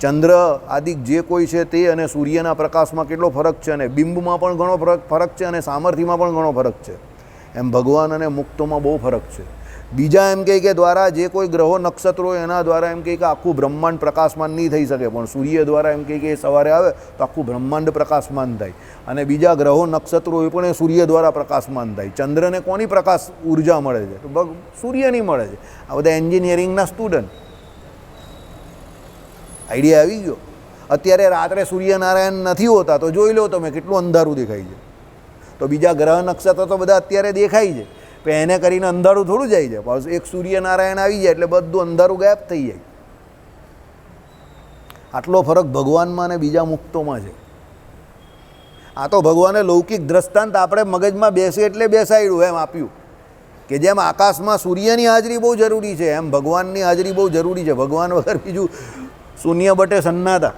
ચંદ્ર આદિ જે કોઈ છે તે અને સૂર્યના પ્રકાશમાં કેટલો ફરક છે, અને બિંબમાં પણ ઘણો ફરક છે, અને સામર્થ્યમાં પણ ઘણો ફરક છે. એમ ભગવાન અને મુક્તોમાં બહુ ફરક છે. બીજા એમ કહે કે દ્વારા જે કોઈ ગ્રહો નક્ષત્રો એના દ્વારા એમ કહે કે આખું બ્રહ્માંડ પ્રકાશમાન નહીં થઈ શકે, પણ સૂર્ય દ્વારા એમ કહે કે એ સવારે આવે તો આખું બ્રહ્માંડ પ્રકાશમાન થાય. અને બીજા ગ્રહો નક્ષત્રો એ પણ એ સૂર્ય દ્વારા પ્રકાશમાન થાય. ચંદ્રને કોની પ્રકાશ ઉર્જા મળે છે? તો સૂર્યની મળે છે. આ બધા એન્જિનિયરિંગના સ્ટુડન્ટ. આઈડિયા આવી ગયો? અત્યારે રાત્રે સૂર્યનારાયણ નથી હોતા તો જોઈ લો તમે કેટલું અંધારું દેખાય છે. તો બીજા ગ્રહ નક્ષત્ર તો બધા અત્યારે દેખાય છે, પણ એને કરીને અંધારું થોડું જાય છે. પાછું એક સૂર્યનારાયણ આવી જાય એટલે બધું અંધારું ગાયબ થઈ જાય. આટલો ફરક ભગવાનમાં અને બીજા મુક્તોમાં છે. આ તો ભગવાને લૌકિક દ્રષ્ટાંત આપણે મગજમાં બેસે એટલે બેસાડ્યું એમ આપ્યું કે જેમ આકાશમાં સૂર્યની હાજરી બહુ જરૂરી છે, એમ ભગવાનની હાજરી બહુ જરૂરી છે. ભગવાન વગર બીજું શૂન્ય બટે સન્નાટા.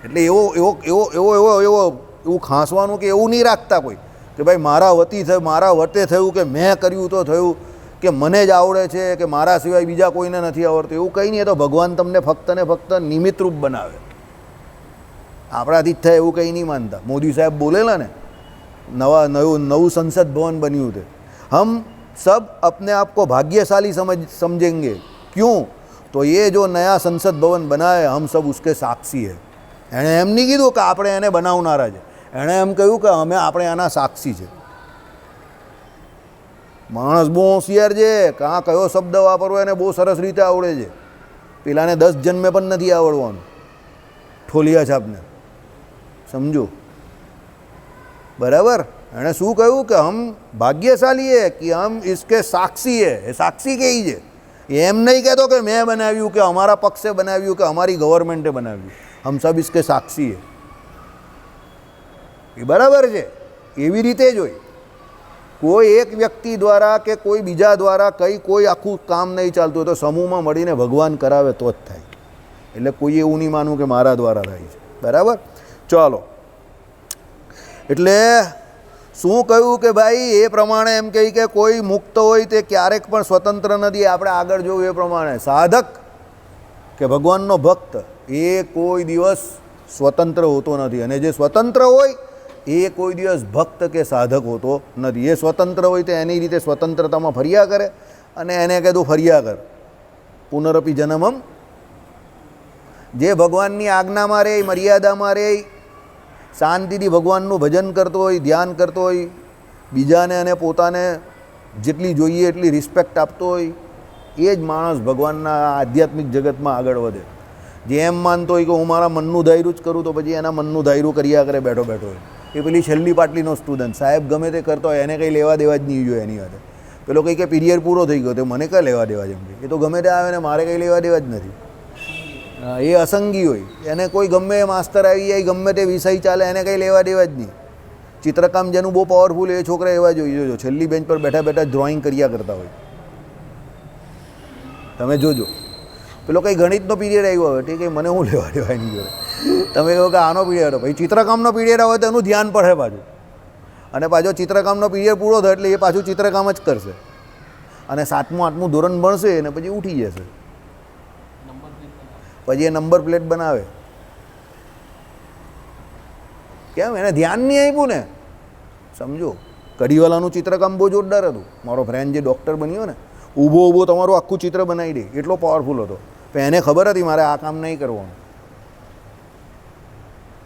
એટલે એવું ખાંસવાનું કે એવું નહીં રાખતા કોઈ કે ભાઈ મારા વતી થયું, મારા વટે થયું, કે મેં કર્યું તો થયું, કે મને જ આવડે છે, કે મારા સિવાય બીજા કોઈને નથી આવડતું. એવું કંઈ નહીં. તો ભગવાન તમને ફક્ત ને ફક્ત નિમિત્તરૂપ બનાવે. આપણાથી જ થાય એવું કંઈ નહીં માનતા. મોદી સાહેબ બોલેલા ને, નવું સંસદ ભવન બન્યું છે. હમ सब अपने आप को भाग्यशाली समझेंगे. क्यों? तो ये जो नया संसद भवन बना है हम सब उसके साक्षी है. એણે એમ નહીં કીધું કે આપણે એને બનાવનારા છે, એણે એમ કહ્યું કે આપણે આના સાક્ષી છે. માણસ બહુ હોશિયાર છે, કાં કયો શબ્દ વાપરવો એને બહુ સરસ રીતે આવડે છે. પેલાને 10 જન્મે પણ નથી આવડવાનું, ઠોલિયા છાપને. સમજો બરાબર. એણે શું કહ્યું કે હમ ભાગ્યશાલી હે કે હમ इसके સાક્ષી હે. એ સાક્ષી કઈ છે, એમ નહીં કહેતો કે મેં બનાવ્યું, કે અમારા પક્ષે બનાવ્યું, કે અમારી ગવર્મેન્ટે બનાવ્યું. હમ સબ इसके સાક્ષી હે. એ બરાબર છે. એવી રીતે જ હોય. કોઈ એક વ્યક્તિ દ્વારા કે કોઈ બીજા દ્વારા કોઈ આખું કામ નહીં ચાલતું હોય તો સમૂહમાં મળીને ભગવાન કરાવે તો જ થાય. એટલે કોઈ એવું નહીં માનવું કે મારા દ્વારા થાય છે. બરાબર. ચાલો, એટલે શું કહ્યું કે ભાઈ એ પ્રમાણે એમ કહી કે કોઈ મુક્ત હોય તે ક્યારેક પણ સ્વતંત્ર નથી. આપણે આગળ જોયું એ પ્રમાણે સાધક કે ભગવાનનો ભક્ત એ કોઈ દિવસ સ્વતંત્ર હોતો નથી, અને જે સ્વતંત્ર હોય એ કોઈ દિવસ ભક્ત કે સાધક હોતો નથી. એ સ્વતંત્ર હોય તો એની રીતે સ્વતંત્રતામાં ફર્યા કરે, અને એને કીધું ફર્યા કર પુનરપી જન્મમ. જે ભગવાનની આજ્ઞામાં રહે, મર્યાદામાં રહે, શાંતિથી ભગવાનનું ભજન કરતો હોય, ધ્યાન કરતો હોય, બીજાને અને પોતાને જેટલી જોઈએ એટલી રિસ્પેક્ટ આપતો હોય, એ જ માણસ ભગવાનના આધ્યાત્મિક જગતમાં આગળ વધે. જે એમ માનતો હોય કે હું મારા મનનું ધાર્યું જ કરું, તો પછી એના મનનું ધાર્યું કર્યા કરે બેઠો બેઠો હોય. એ પેલી છેલ્લી પાટલીનો સ્ટુડન્ટ, સાહેબ ગમે તે કરતો હોય, એને કંઈ લેવા દેવા જ નહીં જોઈએ એની સાથે. પેલો કંઈ કે પીરિયડ પૂરો થઈ ગયો તો મને કંઈ લેવા દેવા જેમ કે, એ તો ગમે તે આવે ને મારે કંઈ લેવા દેવા જ નથી. એ અસંગી હોય, એને કોઈ ગમે માસ્તર આવી જાય, ગમે તે વિષય ચાલે, એને કંઈ લેવા દેવા જ નહીં. ચિત્રકામ જેનું બહુ પાવરફુલ એ છોકરા એવા જોઈ જોજો, છેલ્લી બેન્ચ પર બેઠા બેઠા ડ્રોઈંગ કર્યા કરતા હોય. તમે જોજો. પેલો કંઈ ગણિતનો પીરિયડ આવ્યો હોય, ઠીક, મને હું લેવા દેવા એની જોડે. તમે કહો કે આનો પીરિયડ હોય, પછી ચિત્રકામનો પીરિયડ આવે તો એનું ધ્યાન પડે પાછું, અને પાછો ચિત્રકામનો પીરિયડ પૂરો થાય એટલે એ પાછું ચિત્રકામ જ કરશે, અને 7મું 8મું ધોરણ ભણશે અને પછી ઉઠી જશે. પછી એ નંબર પ્લેટ બનાવે. કેમ? એને ધ્યાન નહીં આપ્યું ને. સમજો, કડીવાલાનું ચિત્રકામ બહુ જોરદાર હતું. મારો ફ્રેન્ડ જે ડૉક્ટર બન્યો ને, ઊભો ઊભો તમારું આખું ચિત્ર બનાવી દે, એટલો પાવરફુલ હતો. પણ એને ખબર હતી મારે આ કામ નહીં કરવાનું.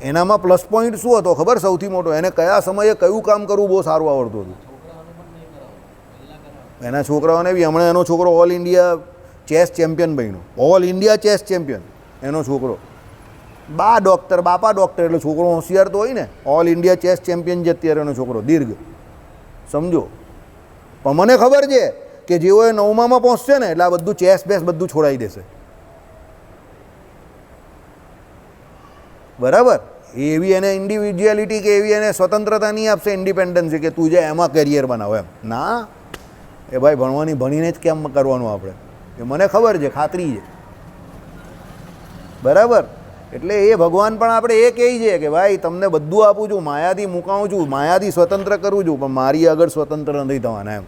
એનામાં પ્લસ પોઈન્ટ શું હતો ખબર? સૌથી મોટો, એને કયા સમયે કયું કામ કરવું બહુ સારું આવડતું હતું. એના છોકરાઓને બી, હમણાં એનો છોકરો ઓલ ઇન્ડિયા ચેસ ચેમ્પિયન બન્યો. ઓલ ઇન્ડિયા ચેસ ચેમ્પિયન એનો છોકરો. બાપા ડૉક્ટર, એટલે છોકરો હોશિયાર તો હોય ને. ઓલ ઇન્ડિયા ચેસ ચેમ્પિયન છે અત્યારે એનો છોકરો, દીર્ઘ. સમજો. પણ મને ખબર છે કે જેવો એ 9માં પહોંચશે ને એટલે આ બધું ચેસ બેસ બધું છોડાવી દેશે. બરાબર. એવી એને ઇન્ડિવિજ્યુઅલિટી કે એવી એને સ્વતંત્રતા નહીં આપશે, ઇન્ડિપેન્ડન્સી, કે તું જે એમાં કેરિયર બનાવો એમ. ના, એ ભાઈ ભણીને જ કેમ કરવાનું આપણે, એ મને ખબર છે, ખાતરી છે. બરાબર. એટલે એ ભગવાન પણ આપણે એ કહે છે કે ભાઈ તમને બધું આપું છું, માયાથી મુકાવું છું, માયાથી સ્વતંત્ર કરું છું, પણ મારી આગળ સ્વતંત્ર નથી થવાના એમ.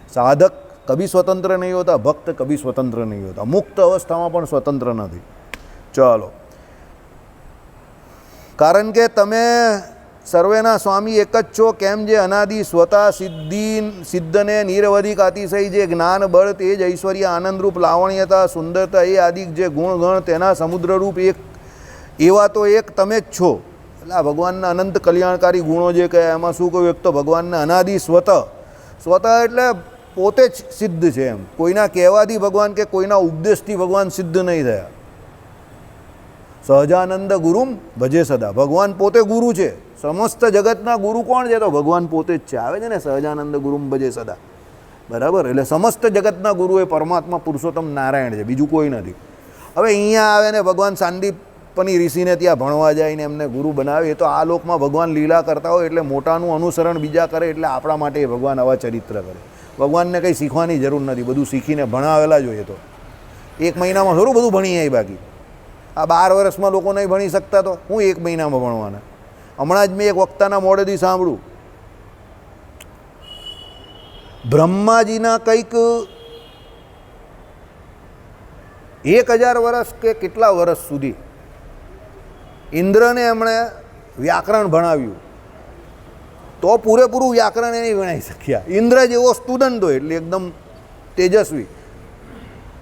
સાધક કભી સ્વતંત્ર નહીં હોતા, ભક્ત કભી સ્વતંત્ર નહીં હોતા, મુક્ત અવસ્થામાં પણ સ્વતંત્ર નથી. ચાલો, કારણ કે તમે સર્વેના સ્વામી એક જ છો. કેમ? જે અનાદિ સ્વતા સિદ્ધને નિરવધિક અતિશય, જે જ્ઞાન બળ તેજ ઐશ્વર્ય આનંદરૂપ લાવણ્યતા સુંદરતા એ આદિક જે ગુણ ગણ તેના સમુદ્રરૂપ એક, એવા તો એક તમે જ છો. એટલે આ ભગવાનના અનંત કલ્યાણકારી ગુણો જે કહે એમાં શું કહ્યું? એક તો ભગવાનના અનાદિ સ્વત એટલે પોતે જ સિદ્ધ છે એમ. કોઈના કહેવાથી ભગવાન કે કોઈના ઉપદેશથી ભગવાન સિદ્ધ નહીં થયા. સહજાનંદ ગુરુમ ભજે સદા. ભગવાન પોતે ગુરુ છે. સમસ્ત જગતના ગુરુ કોણ છે? તો ભગવાન પોતે જ છે. આવે છે ને સહજાનંદ ગુરુમ ભજે સદા. બરાબર. એટલે સમસ્ત જગતના ગુરુ એ પરમાત્મા પુરુષોત્તમ નારાયણ છે, બીજું કોઈ નથી. હવે અહીંયા આવે ને ભગવાન સાંદીપની ઋષિને ત્યાં ભણવા જાય ને એમને ગુરુ બનાવે. એ તો આ લોકમાં ભગવાન લીલા કરતા હોય એટલે મોટાનું અનુસરણ બીજા કરે, એટલે આપણા માટે ભગવાન આવા ચરિત્ર કરે. ભગવાનને કંઈ શીખવાની જરૂર નથી, બધું શીખીને ભણાવેલા જોઈએ. તો 1 મહિનામાં થોડું બધું ભણી આવી. બાકી આ 12 વર્ષમાં લોકો નહીં ભણી શકતા, તો હું 1 મહિનામાં ભણવાના. હમણાં જ મેં એક વક્તાના મોઢેથી સાંભળ્યું, બ્રહ્માજીના કંઈક 1000 વર્ષ કે કેટલા વર્ષ સુધી ઇન્દ્રને એમણે વ્યાકરણ ભણાવ્યું, તો પૂરેપૂરું વ્યાકરણ એ નહીં ભણાવી શક્યા. ઇન્દ્ર જેવો સ્ટુડન્ટ હોય એટલે એકદમ તેજસ્વી,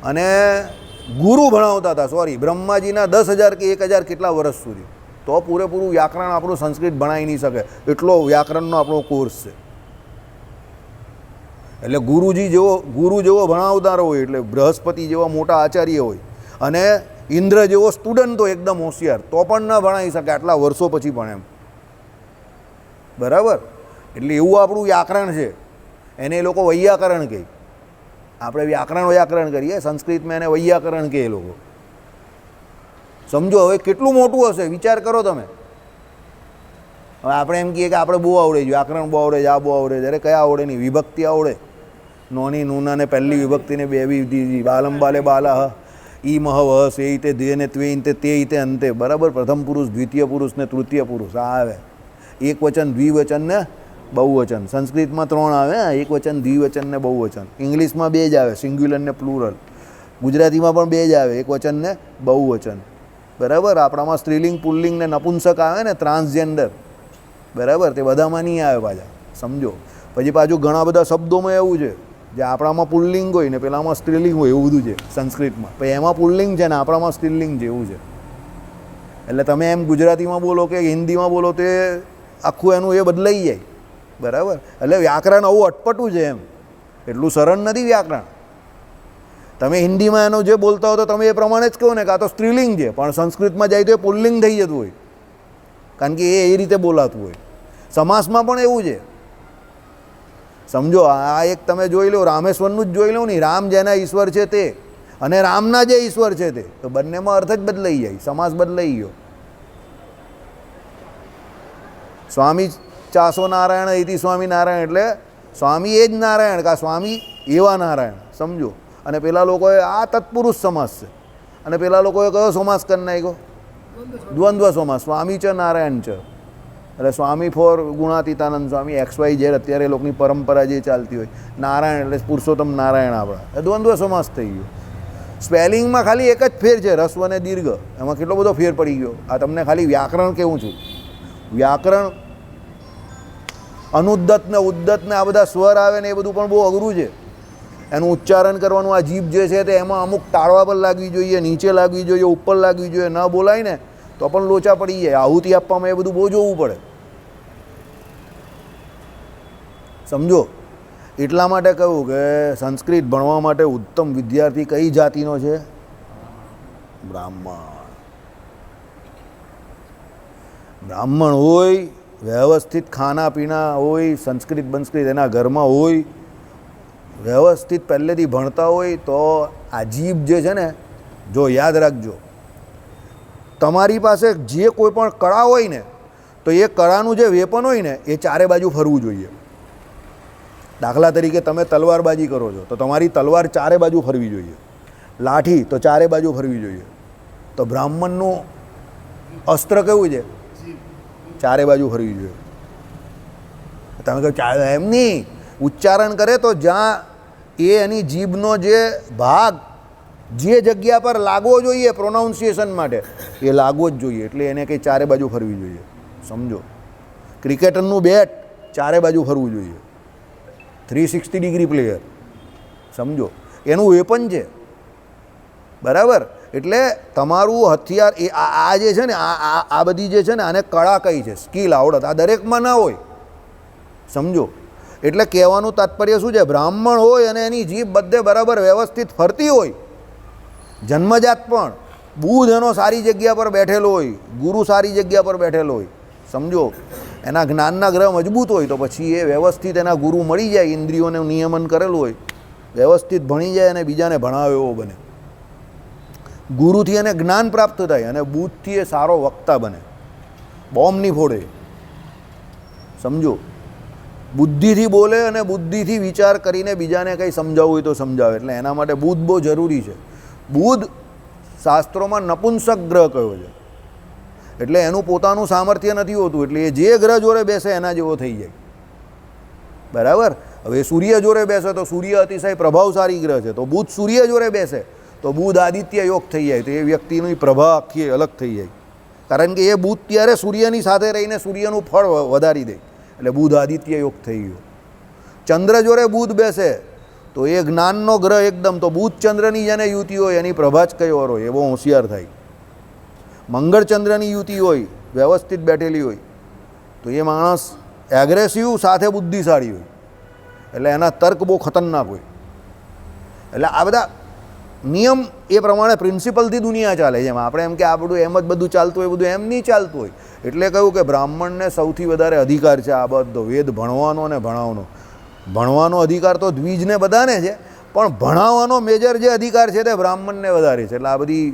અને ગુરુ ભણાવતા હતા, સોરી, બ્રહ્માજીના 10,000 કે 1,000 કેટલા વર્ષ સુધી, તો પૂરેપૂરું વ્યાકરણ આપણું સંસ્કૃત ભણાવી નહીં શકે, એટલો વ્યાકરણનો આપણો કોર્સ છે. એટલે ગુરુ જેવો ભણાવનારો હોય, એટલે બૃહસ્પતિ જેવા મોટા આચાર્ય હોય અને ઇન્દ્ર જેવો સ્ટુડન્ટ હોય એકદમ હોશિયાર, તો પણ ન ભણાવી શકે આટલા વર્ષો પછી પણ એમ. બરાબર? એટલે એવું આપણું વ્યાકરણ છે, એને એ લોકો વૈયાકરણ કહે. આપણે વ્યાકરણ કરીએ, સંસ્કૃતમાં એને વૈયાકરણ કહે એ લોકો. સમજો હવે કેટલું મોટું હશે, વિચાર કરો તમે. હવે આપણે એમ કહીએ કે આપણે બહુ આવડે છે, વ્યાકરણ બહુ આવડે છે, આ બહુ આવડે છે. અરે કયા આવડે નહીં, વિભક્તિ આવડે. નોની નૂનાને પહેલી વિભક્તિને બે વિધિ, બાલમ બાલે બાલા ઈ મહવ સે તે ધ્યેને ત્વે તે તે અંતે. બરાબર? પ્રથમ પુરુષ, દ્વિતીય પુરુષ ને તૃતીય પુરુષ આ આવે. એક વચન, દ્વિવચન ને બહુવચન. સંસ્કૃતમાં 3 આવે, એક વચન, દ્વિવચન ને બહુવચન. ઇંગ્લિશમાં 2 જ આવે, સિંગ્યુલર ને પ્લુરલ. ગુજરાતીમાં પણ 2 જ આવે, એક વચન ને બહુવચન. બરાબર? આપણામાં સ્ત્રીલિંગ, પુલ્લિંગ ને નપુંસક આવે ને, ટ્રાન્સજેન્ડર. બરાબર? તે બધામાં નહીં આવે પાછા. સમજો. પછી પાછું ઘણા બધા શબ્દોમાં એવું છે, જે આપણામાં પુલ્લિંગ હોય ને પેલામાં સ્ત્રીલિંગ હોય, એવું બધું છે સંસ્કૃતમાં. પછી એમાં પુલ્લિંગ છે ને આપણામાં સ્ત્રીલિંગ છે, એવું છે. એટલે તમે એમ ગુજરાતીમાં બોલો કે હિન્દીમાં બોલો, તે આખું એનું એ બદલાઈ જાય. બરાબર? એટલે વ્યાકરણ આવું અટપટું છે એમ, એટલું સરળ નથી વ્યાકરણ. તમે હિન્દીમાં એનું જે બોલતા હો તો તમે એ પ્રમાણે જ કહો ને કે આ તો સ્ત્રીલિંગ છે, પણ સંસ્કૃતમાં જાય તો એ પુલ્લિંગ થઈ જતું હોય, કારણ કે એ રીતે બોલાતું હોય. સમાસમાં પણ એવું છે. સમજો, આ એક તમે જોઈ લો, રામેશ્વરનું જ જોઈ લો ને, રામ જેના ઈશ્વર છે તે અને રામના જે ઈશ્વર છે તે, તો બંનેમાં અર્થ જ બદલાઈ જાય, સમાસ બદલાઈ ગયો. સ્વામી ચાસો નારાયણ ઇતિ સ્વામી નારાયણ, એટલે સ્વામી એ જ નારાયણ, કા સ્વામી એવા નારાયણ. સમજો. અને પેલા લોકોએ આ તત્પુરુષ સમાસ છે, અને પેલા લોકોએ કયો સમાસ કરી નાખ્યો? દ્વંદ્વ સમાસ. સ્વામી ચ નારાયણ છે, એટલે સ્વામી ફોર ગુણાતીતાનંદ સ્વામી XYZ, અત્યારે એ લોકોની પરંપરા જે ચાલતી હોય. નારાયણ એટલે પુરુષોત્તમ નારાયણ આપણા, એ દ્વંદ્વ સમાસ થઈ ગયો. સ્પેલિંગમાં ખાલી એક જ ફેર છે, રસ્વ અને દીર્ઘ. એમાં કેટલો બધો ફેર પડી ગયો. આ તમને ખાલી વ્યાકરણ કેવું છું. વ્યાકરણ અનુદ્દત ને ઉદ્દત ને આ બધા સ્વર આવે ને એ બધું પણ બહુ અઘરું છે. એનું ઉચ્ચારણ કરવાનું, આ જીભ જે છે તે એમાં અમુક તાળવા પર લાગવી જોઈએ, નીચે લાગવી જોઈએ, ઉપર લાગવી જોઈએ. ન બોલાય ને તો પણ લોચા પડી જાય. આહુતિ આપવામાં એ બધું બહુ જોવું પડે. સમજો. એટલા માટે કહ્યું કે સંસ્કૃત ભણવા માટે ઉત્તમ વિદ્યાર્થી કઈ જાતિનો છે? બ્રાહ્મણ. બ્રાહ્મણ હોય, વ્યવસ્થિત ખાના પીના હોય, સંસ્કૃત બંસ્કૃત એના ઘરમાં હોય, વ્યવસ્થિત પહેલેથી ભણતા હોય, તો આ જીભ જે છે ને, જો યાદ રાખજો, તમારી પાસે જે કોઈ પણ કળા હોય ને, તો એ કળાનું જે વેપન હોય ને, એ ચારે બાજુ ફરવું જોઈએ. દાખલા તરીકે તમે તલવારબાજી કરો છો, તો તમારી તલવાર ચારે બાજુ ફરવી જોઈએ. લાઠી તો ચારે બાજુ ફરવી જોઈએ. તો બ્રાહ્મણનું અસ્ત્ર કેવું છે? ચારે બાજુ ફરવી જોઈએ. તમે કહો એમ નહીં, ઉચ્ચારણ કરે તો જ્યાં એ એની જીભનો જે ભાગ જે જગ્યા પર લાગવો જોઈએ પ્રોનાઉન્સિએશન માટે, એ લાગવો જ જોઈએ. એટલે એને કંઈ ચારે બાજુ ફરવી જોઈએ. સમજો. ક્રિકેટરનું બેટ ચારે બાજુ ફરવું જોઈએ, 360 ડિગ્રી પ્લેયર. સમજો. એનું વેપન છે. બરાબર? એટલે તમારું હથિયાર એ આ જે છે ને, આ બધી જે છે ને, આને કળા કઈ છે, સ્કિલ, આવડત, આ દરેકમાં ના હોય. સમજો. એટલે કહેવાનું તાત્પર્ય શું છે? બ્રાહ્મણ હોય અને એની જીભ બધે બરાબર વ્યવસ્થિત ફરતી હોય, જન્મજાત પણ, બુધ એનો સારી જગ્યા પર બેઠેલો હોય, ગુરુ સારી જગ્યા પર બેઠેલો હોય. સમજો. એના જ્ઞાનના ગ્રહ મજબૂત હોય, તો પછી એ વ્યવસ્થિત એના ગુરુ મળી જાય, ઇન્દ્રિયોને નિયમન કરેલું હોય, વ્યવસ્થિત ભણી જાય અને બીજાને ભણાવે એવો બને. ગુરુથી એને જ્ઞાન પ્રાપ્ત થાય અને બુદ્ધથી એ સારો વક્તા બને, બોમ્બ નહીં ફોડે. સમજો. બુદ્ધિથી બોલે અને બુદ્ધિથી વિચાર કરીને બીજાને કંઈ સમજાવવું હોય તો સમજાવે. એટલે એના માટે બુદ્ધ બહુ જરૂરી છે. બુદ્ધ શાસ્ત્રોમાં નપુંસક ગ્રહ કયો છે, એટલે એનું પોતાનું સામર્થ્ય નથી હોતું, એટલે એ જે ગ્રહ જોડે બેસે એના જેવો થઈ જાય. બરાબર? હવે સૂર્ય જોડે બેસે તો સૂર્ય અતિશય પ્રભાવશાળી ગ્રહ છે, તો બુધ સૂર્ય જોડે બેસે તો બુધ આદિત્ય યોગ થઈ જાય, તો એ વ્યક્તિની પ્રભા આખી અલગ થઈ જાય. કારણ કે એ બુધ ત્યારે સૂર્યની સાથે રહીને સૂર્યનું ફળ વધારી દે, એટલે બુધ આદિત્ય યોગ થઈ ગયો. ચંદ્ર જોડે બુધ બેસે તો એ જ્ઞાનનો ગ્રહ એકદમ, તો બુધ ચંદ્રની જેને યુતિ હોય એની પ્રભા જ કઈ વાર હોય, એવો હોશિયાર થાય. મંગળ ચંદ્રની યુતિ હોય, વ્યવસ્થિત બેઠેલી હોય, તો એ માણસ એગ્રેસિવ સાથે બુદ્ધિશાળી હોય, એટલે એના તર્ક બહુ ખતરનાક હોય. એટલે આ બધા નિયમ એ પ્રમાણે પ્રિન્સિપલથી દુનિયા ચાલે છે. એમ આપણે એમ કે આ બધું એમ જ બધું ચાલતું હોય, બધું એમ નહીં ચાલતું હોય. એટલે કહ્યું કે બ્રાહ્મણને સૌથી વધારે અધિકાર છે આ બધો વેદ ભણવાનો અને ભણાવવાનો. ભણવાનો અધિકાર તો દ્વિજને બધાને છે, પણ ભણાવવાનો મેજર જે અધિકાર છે તે બ્રાહ્મણને વધારે છે. એટલે આ બધી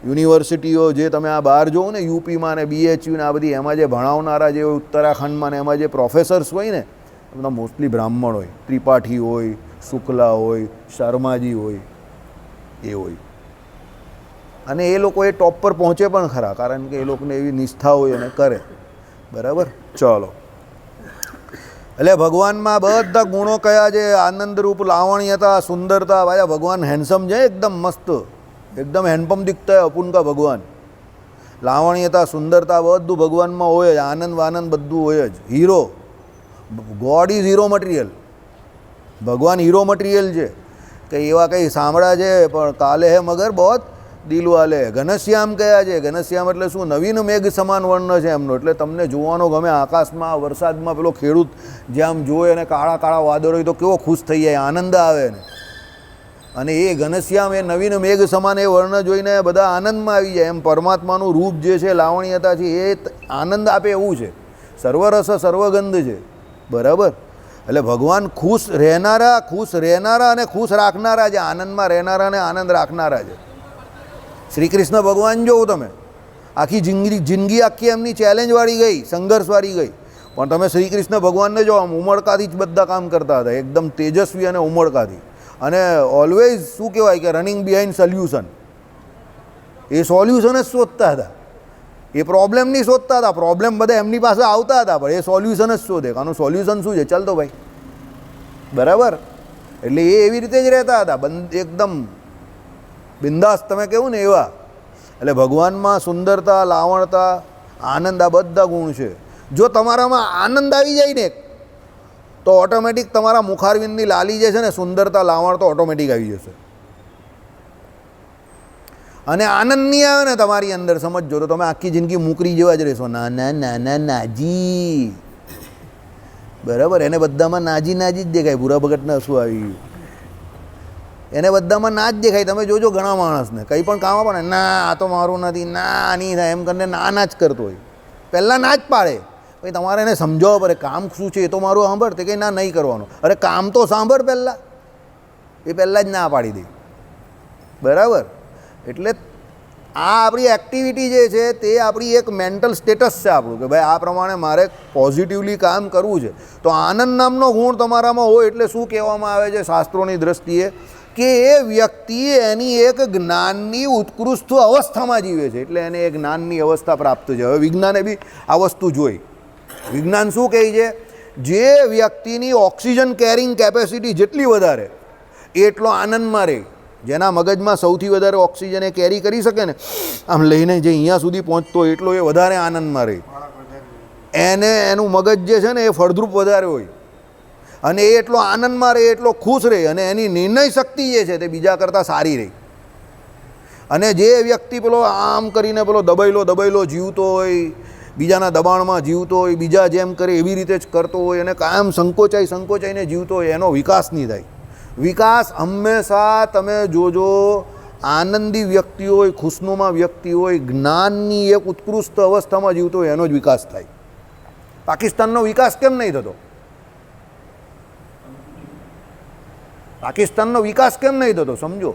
યુનિવર્સિટીઓ જે તમે આ બહાર જોવો ને, યુપીમાં ને BHU ને આ બધી, એમાં જે ભણાવનારા જે ઉત્તરાખંડમાં ને એમાં જે પ્રોફેસર્સ હોય ને, એ બધા મોસ્ટલી બ્રાહ્મણ હોય. ત્રિપાઠી હોય, શુક્લા હોય, શર્માજી હોય, એ હોય. અને એ લોકો એ ટોપ પર પહોંચે પણ ખરા, કારણ કે એ લોકોને એવી નિષ્ઠા હોય અને કરે. બરાબર, ચલો. એટલે ભગવાનમાં બધા ગુણો કયા છે? આનંદરૂપ, લાવણ્યતા, સુંદરતા. ભાઈ ભગવાન હેન્ડસમ છે, એકદમ મસ્ત, एकदम हैंडपम्प दिखता है अपन का भगवान. लावण्यता, सुंदरता બધું ભગવાનમાં હોય જ. આનંદ વાનંદ બધું હોય જ. Hero, God is hero material. ભગવાન હીરો મટીરિયલ છે. કે એવા કંઈ સાંભળા છે પણ કાલે હે મગર બહોત દિલ વાલે. ઘનશ્યામ કયા છે? ઘનશ્યામ એટલે શું? નવીન મેઘ સમાન વર્ણ છે એમનો. એટલે તમને જોવાનો ગમે. આકાશમાં વરસાદમાં પેલો ખેડૂત જે આમ જોવે અને કાળા કાળા વાદળ હોય તો કેવો ખુશ થઈ જાય, આનંદ આવે ને. અને એ ઘનશ્યામ, એ નવીન મેઘ સમાન એ વર્ણ જોઈને બધા આનંદમાં આવી જાય. એમ પરમાત્માનું રૂપ જે છે, લાવણ્યતા છે, એ આનંદ આપે એવું છે. સર્વરસ સર્વગંધ છે. બરાબર. એટલે ભગવાન ખુશ રહેનારા અને ખુશ રાખનારા છે. આનંદમાં રહેનારા અને આનંદ રાખનારા છે. શ્રી કૃષ્ણ ભગવાન જોવો તમે, આખી જિંદગી આખી એમની ચેલેન્જવાળી ગઈ, સંઘર્ષવાળી ગઈ, પણ તમે શ્રી કૃષ્ણ ભગવાનને જો આમ ઉમળકાથી જ બધા કામ કરતા હતા, એકદમ તેજસ્વી અને ઉમળકાથી. અને ઓલવેઝ શું કહેવાય કે રનિંગ બિહાઇન્ડ સોલ્યુશન. એ સોલ્યુશન જ શોધતા હતા. એ પ્રોબ્લેમ નહીં શોધતા હતા, પ્રોબ્લેમ બધા એમની પાસે આવતા હતા, પણ એ સોલ્યુશન જ શોધે. આનું સોલ્યુશન શું છે? ચાલ તો ભાઈ. બરાબર. એટલે એ એવી રીતે જ રહેતા હતા, એકદમ બિંદાસ, તમે કહ્યું ને એવા. એટલે ભગવાનમાં સુંદરતા, લાવણતા, આનંદ, આ બધા ગુણ છે. જો તમારામાં આનંદ આવી જાય ને તો ઓટોમેટિક તમારા મુખારવિંદની લાલી જે છે ને, સુંદરતા, લાવણ તો ઓટોમેટિક આવી જશે. અને આનંદ નહીં આવે ને તમારી અંદર, સમજો તો તમે આખી જિંદગી મુકરી જેવા જ રહેશો. નાના નાના નાજી. બરાબર. એને બધામાં નાજી નાજી જ દેખાય. ભૂરા ભગતને શું આવી ગયું? એને બધામાં ના જ દેખાય. તમે જોજો ઘણા માણસને કંઈ પણ કામ આપો ને, ના આ તો મારું નથી, ના નહીં થાય, એમ કરીને ના જ કરતો હોય. પહેલાં ના જ પાડે. ભાઈ તમારે એને સમજાવવા પડે કામ શું છે, એ તો મારું સાંભળ. તે કંઈ ના નહીં કરવાનું. અરે કામ તો સાંભળ પહેલાં. એ પહેલાં જ ના પાડી દે. બરાબર. એટલે આ આપણી એક્ટિવિટી જે છે તે આપણી એક મેન્ટલ સ્ટેટસ છે આપણું, કે ભાઈ આ પ્રમાણે મારે પોઝિટિવલી કામ કરવું છે. તો આનંદ નામનો ગુણ તમારામાં હોય એટલે શું કહેવામાં આવે છે શાસ્ત્રોની દ્રષ્ટિએ? કે એ વ્યક્તિ એની એક જ્ઞાનની ઉત્કૃષ્ટ અવસ્થામાં જીવે છે, એટલે એને એ જ્ઞાનની અવસ્થા પ્રાપ્ત છે. હવે વિજ્ઞાને બી આ વસ્તુ જોઈ. વિજ્ઞાન શું કહે છે? જે વ્યક્તિની ઓક્સિજન કેરિંગ કેપેસિટી જેટલી વધારે એટલો આનંદમાં રહે. જેના મગજમાં સૌથી વધારે ઓક્સિજન એ કેરી કરી શકે ને, આમ લઈને જે અહીંયા સુધી પહોંચતો એટલો એ વધારે આનંદમાં રહે. એને એનું મગજ જે છે ને એ ફળદ્રુપ વધારે હોય, અને એ એટલો આનંદમાં રહે, એટલો ખુશ રહે, અને એની નિર્ણય શક્તિ જે છે તે બીજા કરતાં સારી રહે. અને જે વ્યક્તિ પેલો આમ કરીને પેલો દબાયેલો જીવતો હોય, બીજાના દબાણમાં જીવતો હોય, બીજા જેમ કરે એવી રીતે જ કરતો હોય, અને કાયમ સંકોચાઈને જીવતો હોય, એનો વિકાસ નહીં થાય. વિકાસ હંમેશા તમે જોજો, આનંદી વ્યક્તિ હોય, ખુશનુમા વ્યક્તિ હોય, જ્ઞાનની એક ઉત્કૃષ્ટ અવસ્થામાં જીવતો હોય, એનો જ વિકાસ થાય. પાકિસ્તાનનો વિકાસ કેમ નહીં થતો? પાકિસ્તાનનો વિકાસ કેમ નહીં થતો? સમજો,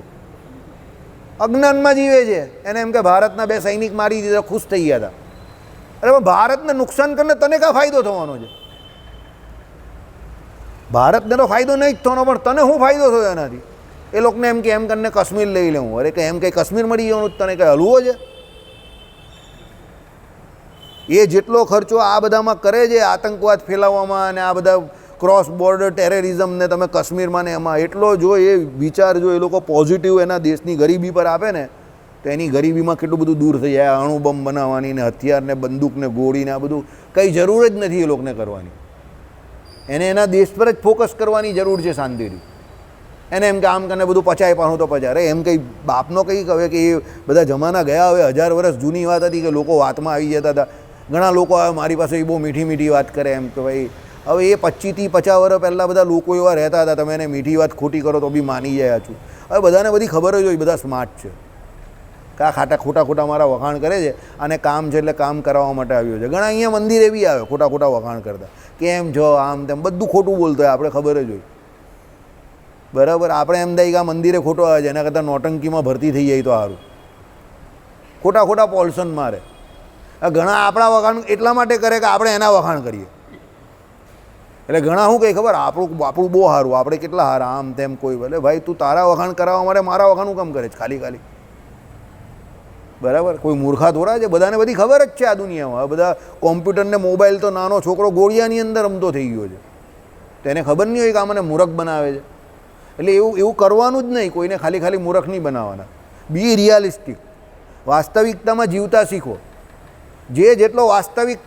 અજ્ઞાનમાં જીવે છે. એને એમ કે ભારતના 2 સૈનિક મારી દીધા, ખુશ થઈ ગયા હતા. અરે ભારતને નુકસાન કરીને તને કાં ફાયદો થવાનો છે? ભારતને તો ફાયદો નહીં જ થવાનો, પણ તને શું ફાયદો થયો એનાથી? એ લોકોને એમ કે એમ કરીને કાશ્મીર લઈ લેવું. અરે કે એમ કંઈ કાશ્મીર મળી જવાનું, તને કંઈ હલવો છે? એ જેટલો ખર્ચો આ બધામાં કરે છે, આતંકવાદ ફેલાવવામાં, અને આ બધા ક્રોસ બોર્ડર ટેરરિઝમને તમે કાશ્મીરમાં ને એમાં, એટલો જો એ વિચાર જો એ લોકો પોઝિટિવ એના દેશની ગરીબી પર આપે ને, તો એની ગરીબીમાં કેટલું બધું દૂર થઈ જાય. અણુબમ બનાવવાની ને હથિયારને બંદૂકને ગોળીને આ બધું કંઈ જરૂર જ નથી એ લોકોને કરવાની. એને એના દેશ પર જ ફોકસ કરવાની જરૂર છે શાંતિથી. એને એમ કે આમ કરીને બધું પચાય પાનું તો પચાય. અરે એમ કંઈ બાપનો કંઈ કહે કે એ બધા જમાના ગયા, હવે 1000 વર્ષ જૂની વાત હતી કે લોકો વાતમાં આવી જતા હતા. ઘણા લોકો આવે મારી પાસે એ બહુ મીઠી મીઠી વાત કરે એમ કે ભાઈ હવે એ 25 થી 50 વર્ષ પહેલાં બધા લોકો એવા રહેતા હતા, તમે એને મીઠી વાત ખોટી કરો તો બી માની જાય છું. હવે બધાને બધી ખબર જ હોય, બધા સ્માર્ટ છે. કા ખોટા મારા વખાણ કરે છે અને કામ છે એટલે કામ કરાવવા માટે આવ્યો છે. ઘણા અહીંયા મંદિરે બી આવે ખોટા વખાણ કરતા, કેમ છો આમ તેમ બધું ખોટું બોલતો હોય, આપણે ખબર જ હોય. બરાબર, આપણે એમ થાય કે આ મંદિરે ખોટો આવે છે, એના કરતાં નોટંકીમાં ભરતી થઈ જાય તો સારું. ખોટા પોલ્સન મારે. ઘણા આપણા વખાણ એટલા માટે કરે કે આપણે એના વખાણ કરીએ. એટલે ઘણા શું કહે ખબર, આપણું બહુ સારું, આપણે કેટલા સારા આમ તેમ. કોઈ ભલે ભાઈ તું તારા વખાણ કરાવવા માટે મારા વખાણ કામ કરે છે ખાલી. બરાબર, કોઈ મૂર્ખા થોડા છે, બધાને બધી ખબર જ છે આ દુનિયામાં. બધા કોમ્પ્યુટરને મોબાઈલ તો નાનો છોકરો ગોળિયાની અંદર રમતો થઈ ગયો છે, તેને ખબર નહીં હોય કે આ મને મૂર્ખ બનાવે છે. એટલે એવું કરવાનું જ નહીં, કોઈને ખાલી મૂર્ખ નહીં બનાવવાના. બી રિયાલિસ્ટિક, વાસ્તવિકતામાં જીવતા શીખો. જેટલો વાસ્તવિક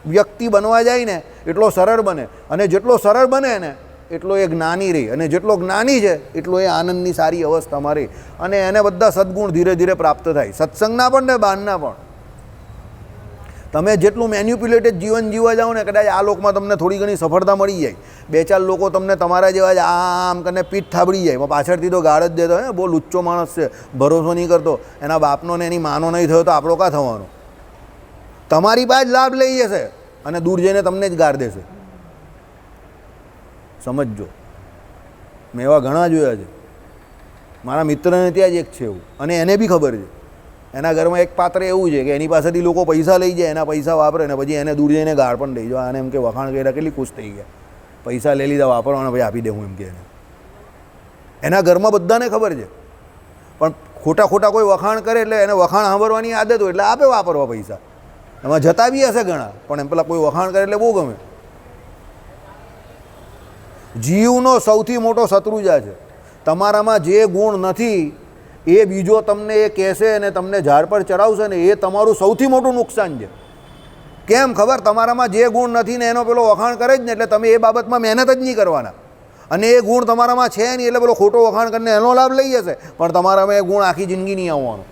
વ્યક્તિ બનવા જાય ને એટલો સરળ બને, અને જેટલો સરળ બને ને એટલો એ જ્ઞાની રહે, અને જેટલો જ્ઞાની છે એટલો એ આનંદની સારી અવસ્થામાં રહે, અને એને બધા સદગુણ ધીરે ધીરે પ્રાપ્ત થાય. સત્સંગના પણ ને બહારના પણ. તમે જેટલું મેન્યુપ્યુલેટેડ જીવન જીવવા જાઓ ને, કદાચ આ લોકમાં તમને થોડી ઘણી સફળતા મળી જાય, 2-4 લોકો તમને તમારા જેવા જ આમ કરીને પીઠ થાબડી જાય, પાછળથી તો ગાળ જ દેતો હોય, બહુ લુચ્ચો માણસ છે, ભરોસો નહીં કરતો, એના બાપનો ને એની માનો નહીં થયો તો આપણો કાં થવાનો. તમારી પાસે લાભ લઈ જશે અને દૂર જઈને તમને જ ગાળ દેશે. સમજજો, મેં એવા ઘણા જોયા છે. મારા મિત્રને ત્યાં જ એક છે એવું, અને એને બી ખબર છે. એના ઘરમાં એક પાત્ર એવું છે કે એની પાસેથી લોકો પૈસા લઈ જાય, એના પૈસા વાપરે ને પછી એને દૂર જઈને ગાળ પણ દઈ જાય. આને એમ કે વખાણ કર્યા કેટલી ખુશ થઈ ગયા, પૈસા લઈ લીધા વાપરવાના, પછી આપી દેવું એમ કે એને. એના ઘરમાં બધાને ખબર છે, પણ ખોટા કોઈ વખાણ કરે એટલે એને વખાણ સાંભળવાની આદત હોય એટલે આપે વાપરવા પૈસા. એમાં જતા બી હશે ઘણા, પણ એમ પેલા કોઈ વખાણ કરે એટલે બહુ ગમે. જીવનો સૌથી મોટો શત્રુ જ છે. તમારામાં જે ગુણ નથી એ બીજો તમને એ કહેશે અને તમને ઝાડ પર ચડાવશે ને, એ તમારું સૌથી મોટું નુકસાન છે. કેમ ખબર, તમારામાં જે ગુણ નથી ને એનો પેલો વખાણ કરે જ ને, એટલે તમે એ બાબતમાં મહેનત જ નહીં કરવાના. અને એ ગુણ તમારામાં છે નહીં એટલે પેલો ખોટો વખાણ કરીને એનો લાભ લઈ જશે, પણ તમારામાં એ ગુણ આખી જિંદગી નહીં આવવાનો.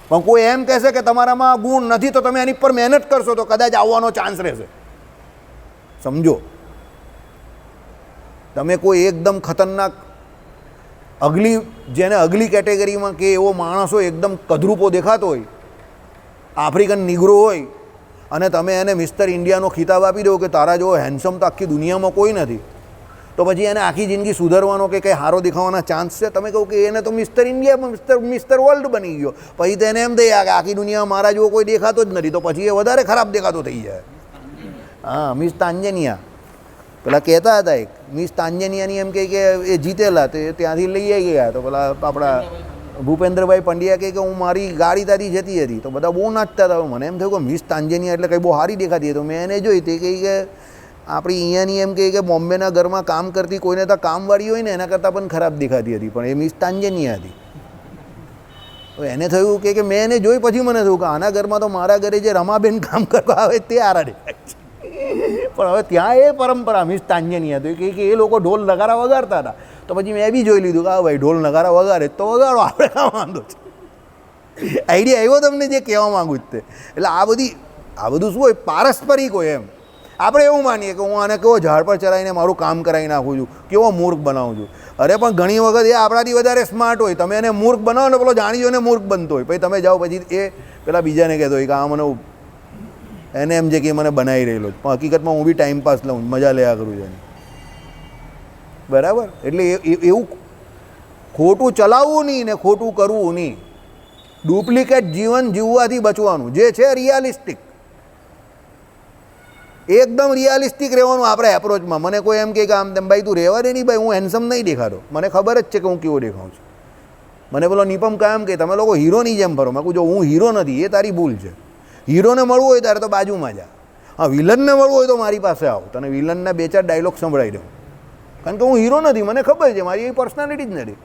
પણ કોઈ એમ કહેશે કે તમારામાં ગુણ નથી તો તમે એની પર મહેનત કરશો તો કદાચ આવવાનો ચાન્સ રહેશે. સમજો, તમે કોઈ એકદમ ખતરનાક જેને અગલી કેટેગરીમાં કે એવો માણસ હોય, એકદમ કદરૂપો દેખાતો હોય, આફ્રિકન નિગ્રો હોય, અને તમે એને મિસ્ટર ઇન્ડિયાનો ખિતાબ આપી દો કે તારા જેવો હેન્ડસમ તો આખી દુનિયામાં કોઈ નથી, તો પછી એને આખી જિંદગી સુધરવાનો કે કંઈ સારો દેખાવાના ચાન્સ છે? તમે કહો કે એને તો મિસ્ટર ઇન્ડિયા મિસ્ટર વર્લ્ડ બની ગયો, પછી તો એને એમ થઈ કે આખી દુનિયામાં મારા જેવો કોઈ દેખાતો જ નથી, તો પછી એ વધારે ખરાબ દેખાતો થઈ જાય. હા, મિસ તાંજેનિયા પેલા કહેતા હતા, એક મિસ તાંજેનિયાની એમ કહે કે એ જીતેલા તો ત્યાંથી લઈ આવી ગયા, તો પેલા આપણા ભૂપેન્દ્રભાઈ પંડ્યા કહે કે હું મારી ગાડી તારી જતી હતી, તો બધા બહુ નાચતા હતા. મને એમ થયું કે મિસ તાંજેનિયા એટલે કંઈ બહુ સારી દેખાતી હતી, તો મેં એને જોઈ, તે કહી કે આપણી અહીંયાની એમ કહે કે બોમ્બેના ઘરમાં કામ કરતી કોઈને તો કામવાળી હોય ને એના કરતાં પણ ખરાબ દેખાતી હતી, પણ એ મિસ તાંજેનિયા હતી. એને થયું કે મેં એને જોઈ, પછી મને થયું કે આના ઘરમાં તો મારા ઘરે જે રમાબેન કામ કરવા આવે તે આરા દેખાય છે. પણ હવે ત્યાં એ પરંપરા મિસ તાંજેનિયા તો કે એ લોકો ઢોલ નગારા વગાડતા હતા, તો પછી મેં બી જોઈ લીધું કે હા ભાઈ ઢોલ નગારા વગાડે તો વગાડો, આપણે કાં વાંધો છે. આઈડિયા આવ્યો તમને જે કહેવા માગું જ તે. એટલે આ બધું શું હોય, પારસ્પરિક હોય. એમ આપણે એવું માનીએ કે હું આને કેવો ઝાડ પર ચડાવીને મારું કામ કરાવી નાખું છું, કેવો મૂર્ખ બનાવું છું. અરે પણ ઘણી વખત એ આપણાથી વધારે સ્માર્ટ હોય, તમે એને મૂર્ખ બનાવો ને પેલો જાણી જોઈને મૂર્ખ બનતો હોય, પછી તમે જાઓ પછી એ પેલા બીજાને કહેતો હોય કે આ મને એને એમ છે કે મને બનાવી રહેલો છે, પણ હકીકતમાં હું બી ટાઈમપાસ લઉં, મજા લેવા કરું છું એની. બરાબર, એટલે એવું ખોટું ચલાવવું નહીં ને ખોટું કરવું નહીં. ડુપ્લિકેટ જીવન જીવવાથી બચવાનું, જે છે રિયાલિસ્ટિક, એકદમ રિયાલિસ્ટિક રહેવાનું આપણે એપ્રોચમાં. મને કોઈ એમ કે આમ તેમ ભાઈ તું રહેવા દે નહીં ભાઈ, હું હેન્ડસમ નહીં દેખાતો, મને ખબર જ છે કે હું કેવો દેખાઉં છું. મને પેલો નિપમ કાયમ કે તમે લોકો હીરોની જેમ ફરો. મેં કહું જો હું હીરો નથી, એ તારી ભૂલ છે. હીરોને મળવું હોય ત્યારે તો બાજુમાં જા, હા વિલનને મળવું હોય તો મારી પાસે આવ, તને વિલનના 2-4 ડાયલોગ સંભળાવી દઉં, કારણ કે હું હીરો નથી, મને ખબર છે મારી એ પર્સનાલિટી જ નથી.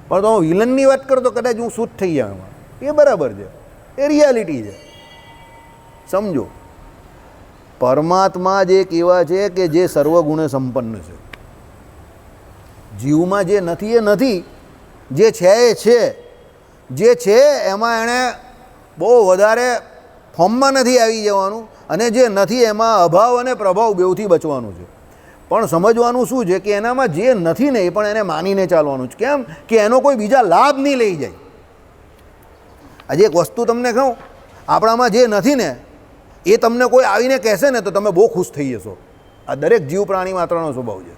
પણ તો હું વિલનની વાત કરું તો કદાચ હું શૂટ થઈ જાઉં એમાં, એ બરાબર છે, એ રિયાલિટી છે. સમજો, પરમાત્મા જ એક એવા છે કે જે સર્વગુણે સંપન્ન છે. જીવમાં જે નથી એ નથી, જે છે એ છે. જે છે એમાં એણે બહુ વધારે ફોર્મમાં નથી આવી જવાનું, અને જે નથી એમાં અભાવ અને પ્રભાવ બેઉથી બચવાનું છે. પણ સમજવાનું શું છે કે એનામાં જે નથી ને એ પણ એને માનીને ચાલવાનું છે. કેમ કે એનો કોઈ બીજા લાભ નહીં લઈ જાય. આજે એક વસ્તુ તમને કહું, આપણામાં જે નથી ને એ તમને કોઈ આવીને કહેશે ને તો તમે બહુ ખુશ થઈ જશો. આ દરેક જીવ પ્રાણી માત્રનો સ્વભાવ છે.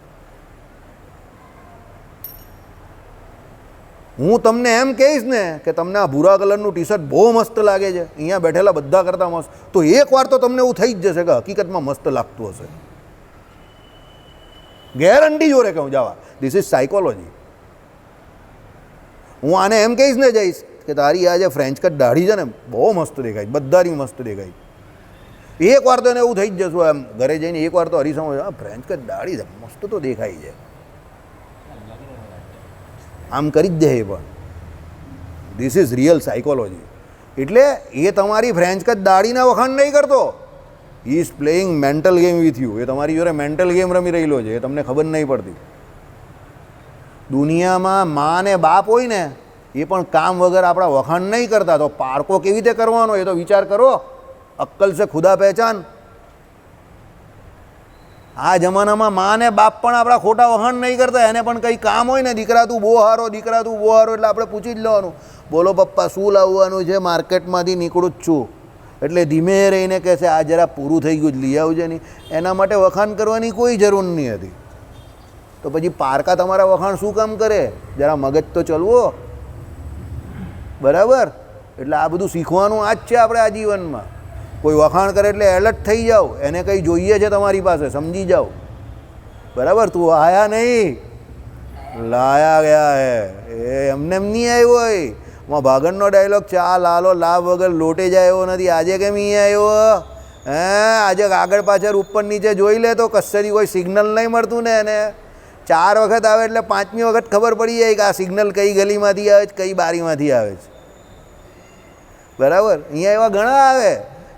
હું તમને એમ કહીશ ને કે તમને આ ભૂરા કલરનું ટી શર્ટ બહુ મસ્ત લાગે છે, અહીંયા બેઠેલા બધા કરતાં મસ્ત, તો એકવાર તો તમને એવું થઈ જ જશે કે હકીકતમાં મસ્ત લાગતું હશે. ગેરંટી જોડે કહું જવા, ધીસ ઇઝ સાયકોલોજી. હું આને એમ કહીશ ને જઈશ કે તારી આ જે ફ્રેન્ચ કટ દાઢી છે ને બહુ મસ્ત દેખાય, બધાની મસ્ત દેખાય, એકવાર તો એને એવું થઈ જ જશું. એમ ઘરે જઈને એકવાર તો હરીસામાં ફ્રેન્ચ કટ દાઢી છે મસ્ત તો દેખાય છે, આમ કરી જ દે. એ પણ ધીસ ઇઝ રિયલ સાયકોલોજી. એટલે એ તમારી ફ્રેન્ચ કટ દાઢીના વખાણ નહીં કરતો, he is playing mental game with you. એ તમારી જોડે મેન્ટલ ગેમ રમી રહેલો છે, એ તમને ખબર નહીં પડતી. દુનિયામાં મા ને બાપ હોય ને એ પણ કામ વગર આપણા વખાણ નહીં કરતા, તો પારકો કેવી રીતે કરવાનો એ તો વિચાર કરો. અક્કલ સે ખુદા પહેચાન. આ જમાનામાં મા ને બાપ પણ આપણા ખોટા વખાણ નહીં કરતા. એને પણ કંઈ કામ હોય ને, દીકરા તું બહુ સારો, દીકરા તું બહુ સારો, એટલે આપણે પૂછી જ લેવાનું, બોલો પપ્પા શું લાવવાનું છે, માર્કેટમાંથી નીકળું જ છું. એટલે ધીમે રહીને કહેશે આ જરા પૂરું થઈ ગયું જ લઈ આવજે. નહીં, એના માટે વખાણ કરવાની કોઈ જરૂર નહીં હતી. તો પછી પારકા તમારા વખાણ શું કામ કરે? જરા મગજ તો ચલવો. બરાબર? એટલે આ બધું શીખવાનું આ જ છે આપણે આ જીવનમાં. કોઈ વખાણ કરે એટલે એલર્ટ થઈ જાઓ, એને કંઈ જોઈએ છે તમારી પાસે, સમજી જાઓ. બરાબર? તું આયા નહીં, લાયા ગયા હે. એ એમને એમ નહીં આવ્યો હોય. માં ભાગણનો ડાયલોગ છે, આ લાલો લાભ વગર લોટે જાય એવો નથી. આજે કેમ અહીં આવ્યો? હે, આજે આગળ પાછળ ઉપર નીચે જોઈ લે તો કશેથી કોઈ સિગ્નલ નહીં મળતું ને એને. 4 વખત આવે એટલે 5મી વખત ખબર પડી જાય કે આ સિગ્નલ કઈ ગલીમાંથી આવે છે, કઈ બારીમાંથી આવે છે. બરાબર? અહીંયા એવા ઘણા આવે,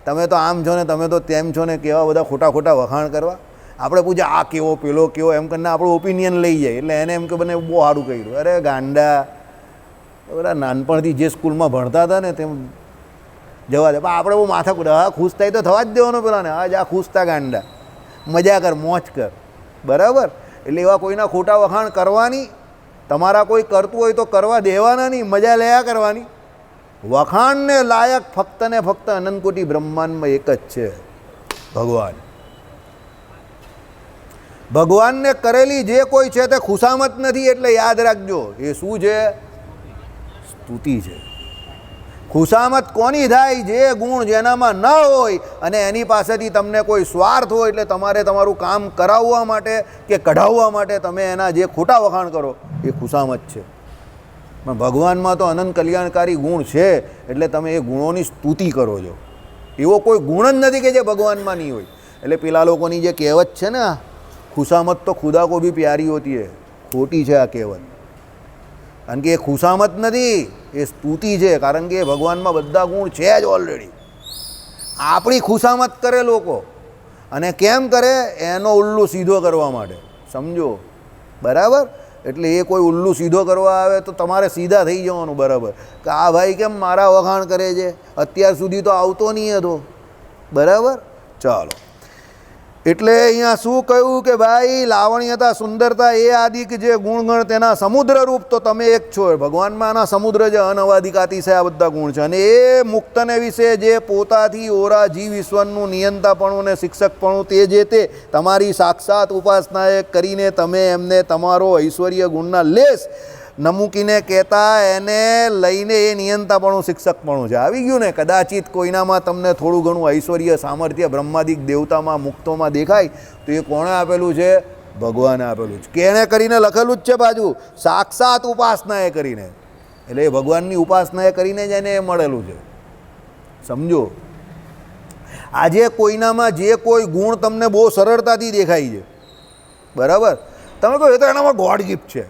તમે તો આમ છો ને, તમે તો તેમ છો ને, કેવા બધા ખોટા ખોટા વખાણ કરવા. આપણે પૂછે આ કેવો, પેલો કેવો, એમ કરીને આપણું ઓપિનિયન લઈ જાય. એટલે એને એમ કે બને બહુ સારું કર્યું. અરે ગાંડા, બધા નાનપણથી જે સ્કૂલમાં ભણતા હતા ને તેમ જવા દે. પણ આપણે બહુ માથા કૂટા, હા ખુશ થાય તો થવા જ દેવાનો પેલા ને. હા જા ખુશ થા ગાંડા, મજા કર, મોજ કર. બરાબર? એટલે એવા કોઈના ખોટા વખાણ કરવાની, તમારા કોઈ કરતું હોય તો કરવા દેવાના નહીં, મજા લેયા કરવાની. વખાણને લાયક ફક્ત ને ફક્ત અનંતકોટી બ્રહ્માંડમાં એક જ છે, ભગવાન. ભગવાનને કરેલી જે કોઈ છે તે ખુશામત નથી. એટલે યાદ રાખજો, એ શું છે? સ્તુતિ છે. ખુશામત કોની થાય? જે ગુણ જેનામાં ન હોય અને એની પાસેથી તમને કોઈ સ્વાર્થ હોય, એટલે તમારે તમારું કામ કરાવવા માટે કે કઢાવવા માટે તમે એના જે ખોટા વખાણ કરો એ ખુશામત છે. પણ ભગવાનમાં તો અનંત કલ્યાણકારી ગુણ છે, એટલે તમે એ ગુણોની સ્તુતિ કરો છો. એવો કોઈ ગુણ જ નથી કે જે ભગવાનમાં નહીં હોય. એટલે પેલા લોકોની જે કહેવત છે ને, ખુશામત તો ખુદા કો ભી પ્યારી હોતી હે, ખોટી છે આ કહેવત. કારણ કે એ ખુશામત નથી, એ સ્તુતિ છે. કારણ કે ભગવાનમાં બધા ગુણ છે જ ઓલરેડી. આપણી ખુશામત કરે લોકો, અને કેમ કરે? એનો ઉલ્લુ સીધો કરવા માટે. સમજો? બરાબર? એટલે એ કોઈ ઉલ્લુ સીધો કરવા આવે તો તમારે સીધા થઈ જવાનું. બરાબર? કે આ ભાઈ કેમ મારા વખાણ કરે છે, અત્યાર સુધી તો આવતો નહીં હતો. બરાબર? ચાલો, એટલે અહીંયા શું કહ્યું કે ભાઈ લાવણ્યતા, સુંદરતા એ આદિક જે ગુણગણ તેના સમુદ્ર રૂપ, તો તમે એક છો. ભગવાનમાં આના સમુદ્ર છે, અનવાધિકાતી છે, આ બધા ગુણ છે. અને એ મુક્તને વિશે જે પોતાથી ઓરા જીવ ઈશ્વરનું નિયંતાપણું ને શિક્ષકપણું, તે જે તે તમારી સાક્ષાત ઉપાસનાએ કરીને તમે એમને તમારો ઐશ્વર્ય ગુણના લેશ ન મૂકીને કહેતા, એને લઈને એ નિયંતાપણું શિક્ષકપણું છે. આવી ગયું ને? કદાચિત કોઈનામાં તમને થોડું ઘણું ઐશ્વર્ય, સામર્થ્ય બ્રહ્માદિક દેવતામાં, મુક્તોમાં દેખાય તો એ કોણે આપેલું છે? ભગવાને આપેલું છે. કેણે કરીને લખેલું જ છે બાજુ? સાક્ષાત ઉપાસનાએ કરીને. એટલે એ ભગવાનની ઉપાસનાએ કરીને જ એને એ મળેલું છે. સમજો? આજે કોઈનામાં જે કોઈ ગુણ તમને બહુ સરળતાથી દેખાય છે, બરાબર? તમે કહો એ તો એનામાં ગોડ ગિફ્ટ છે.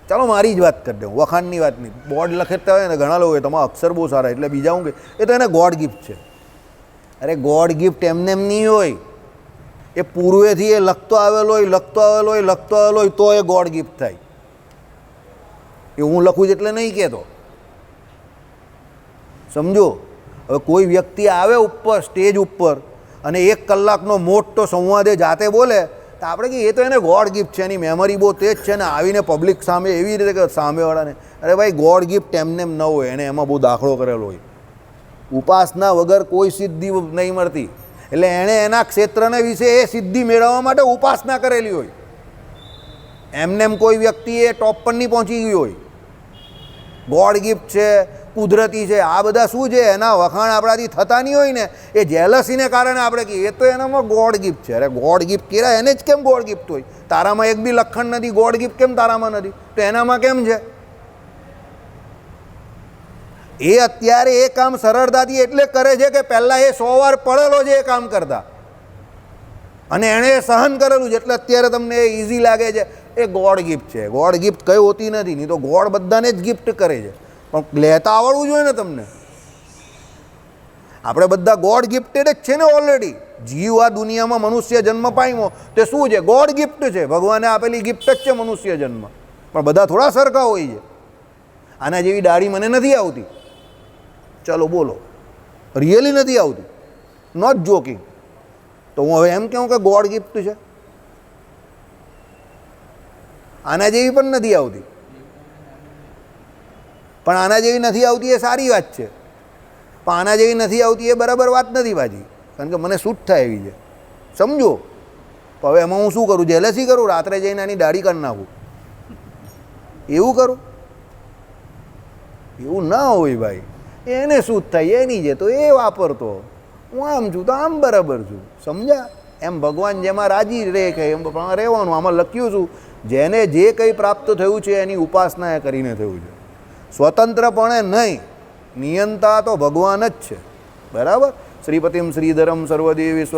ચાલો મારી જ વાત કરી દઉં, વખાણની વાત નહીં. બોર્ડ લખેતા હોય ને ઘણા લોકો, તમારા અક્ષર બહુ સારા, એટલે બીજા હું કે એ તો એને ગોડ ગિફ્ટ છે. અરે ગોડ ગિફ્ટ એમને એમ નહીં હોય. એ પૂર્વેથી એ લખતો આવેલો હોય, લખતો આવેલો હોય, લખતો આવેલો હોય તો એ ગોડ ગિફ્ટ થાય. એ હું લખું છું એટલે નહીં કહેતો. સમજો, હવે કોઈ વ્યક્તિ આવે ઉપર સ્ટેજ ઉપર અને 1 કલાકનો મોટો સંવાદ એ જાતે બોલે તો આપણે કે એ તો એને ગોડ ગિફ્ટ છે, એની મેમરી બહુ તેજ છે ને, આવીને પબ્લિક સામે એવી રીતે કે સામેવાળાને, અરે ભાઈ ગોડ ગિફ્ટ એમને એમ ન હોય, એને એમાં બહુ દાખલો કરેલો હોય. ઉપાસના વગર કોઈ સિદ્ધિ નહીં મળતી. એટલે એણે એના ક્ષેત્રને વિશે એ સિદ્ધિ મેળવવા માટે ઉપાસના કરેલી હોય. એમને એમ કોઈ વ્યક્તિ એ ટોપ પર નહીં પહોંચી ગઈ હોય. ગોડ ગિફ્ટ છે, કુદરતી છે, આ બધા શું છે, એના વખાણ આપણાથી થતા નહીં હોય ને, એ જેલસીને કારણે આપણે કહીએ એ તો એનામાં ગોડ ગિફ્ટ છે. અરે ગોડ ગિફ્ટ કહેવાય એને જ કેમ ગોડ ગિફ્ટ હોય? તારામાં એક બી લખણ નથી, ગોડ ગિફ્ટ કેમ તારામાં નથી? તો એનામાં કેમ છે? એ અત્યારે એ કામ સરળતાથી એટલે કરે છે કે પહેલાં એ 100 વાર પડેલો છે એ કામ કરતા, અને એણે સહન કરેલું છે એટલે અત્યારે તમને એ ઇઝી લાગે છે. એ ગોડ ગિફ્ટ છે. ગોડ ગિફ્ટ કંઈ હોતી નથી, નહીં તો ગોડ બધાને જ ગિફ્ટ કરે છે, પણ લેતા આવડવું જોઈએ ને તમને. આપણે બધા ગોડ ગિફ્ટેડ જ છે ને ઓલરેડી. જીવ આ દુનિયામાં મનુષ્ય જન્મ પામ્યો તે શું છે? ગોડ ગિફ્ટ છે. ભગવાને આપેલી ગિફ્ટ જ છે મનુષ્ય જન્મ. પણ બધા થોડા સરખા હોય છે. આના જેવી દાઢી મને નથી આવતી, ચલો બોલો, રિયલી નથી આવતી, નોટ જોકિંગ. તો હું હવે એમ કહું કે ગોડ ગિફ્ટ છે? આના જેવી પણ નથી આવતી. પણ આના જેવી નથી આવતી એ સારી વાત છે, પણ આના જેવી નથી આવતી એ બરાબર વાત નથી પાછી, કારણ કે મને સૂટ થાય એવી છે. સમજો? તો હવે એમાં હું શું કરું? જેલસી કરું? રાત્રે જઈને આની દાઢી કરી નાખું? એવું કરું? એવું ના હોય ભાઈ. એને સૂટ થાય એની છે તો એ વાપરતો, હું આમ છું તો આમ બરાબર છું. સમજ્યા? એમ ભગવાન જેમાં રાજી રહે કે એમ રહેવાનું. આમાં લખ્યું છું, જેને જે કંઈ પ્રાપ્ત થયું છે એની ઉપાસના એ કરીને થયું છે, સ્વતંત્રપણે નહીં. નિયંતા તો ભગવાન જ છે. બરાબર? શ્રીપતિમ શ્રીધરમ સર્વદેવી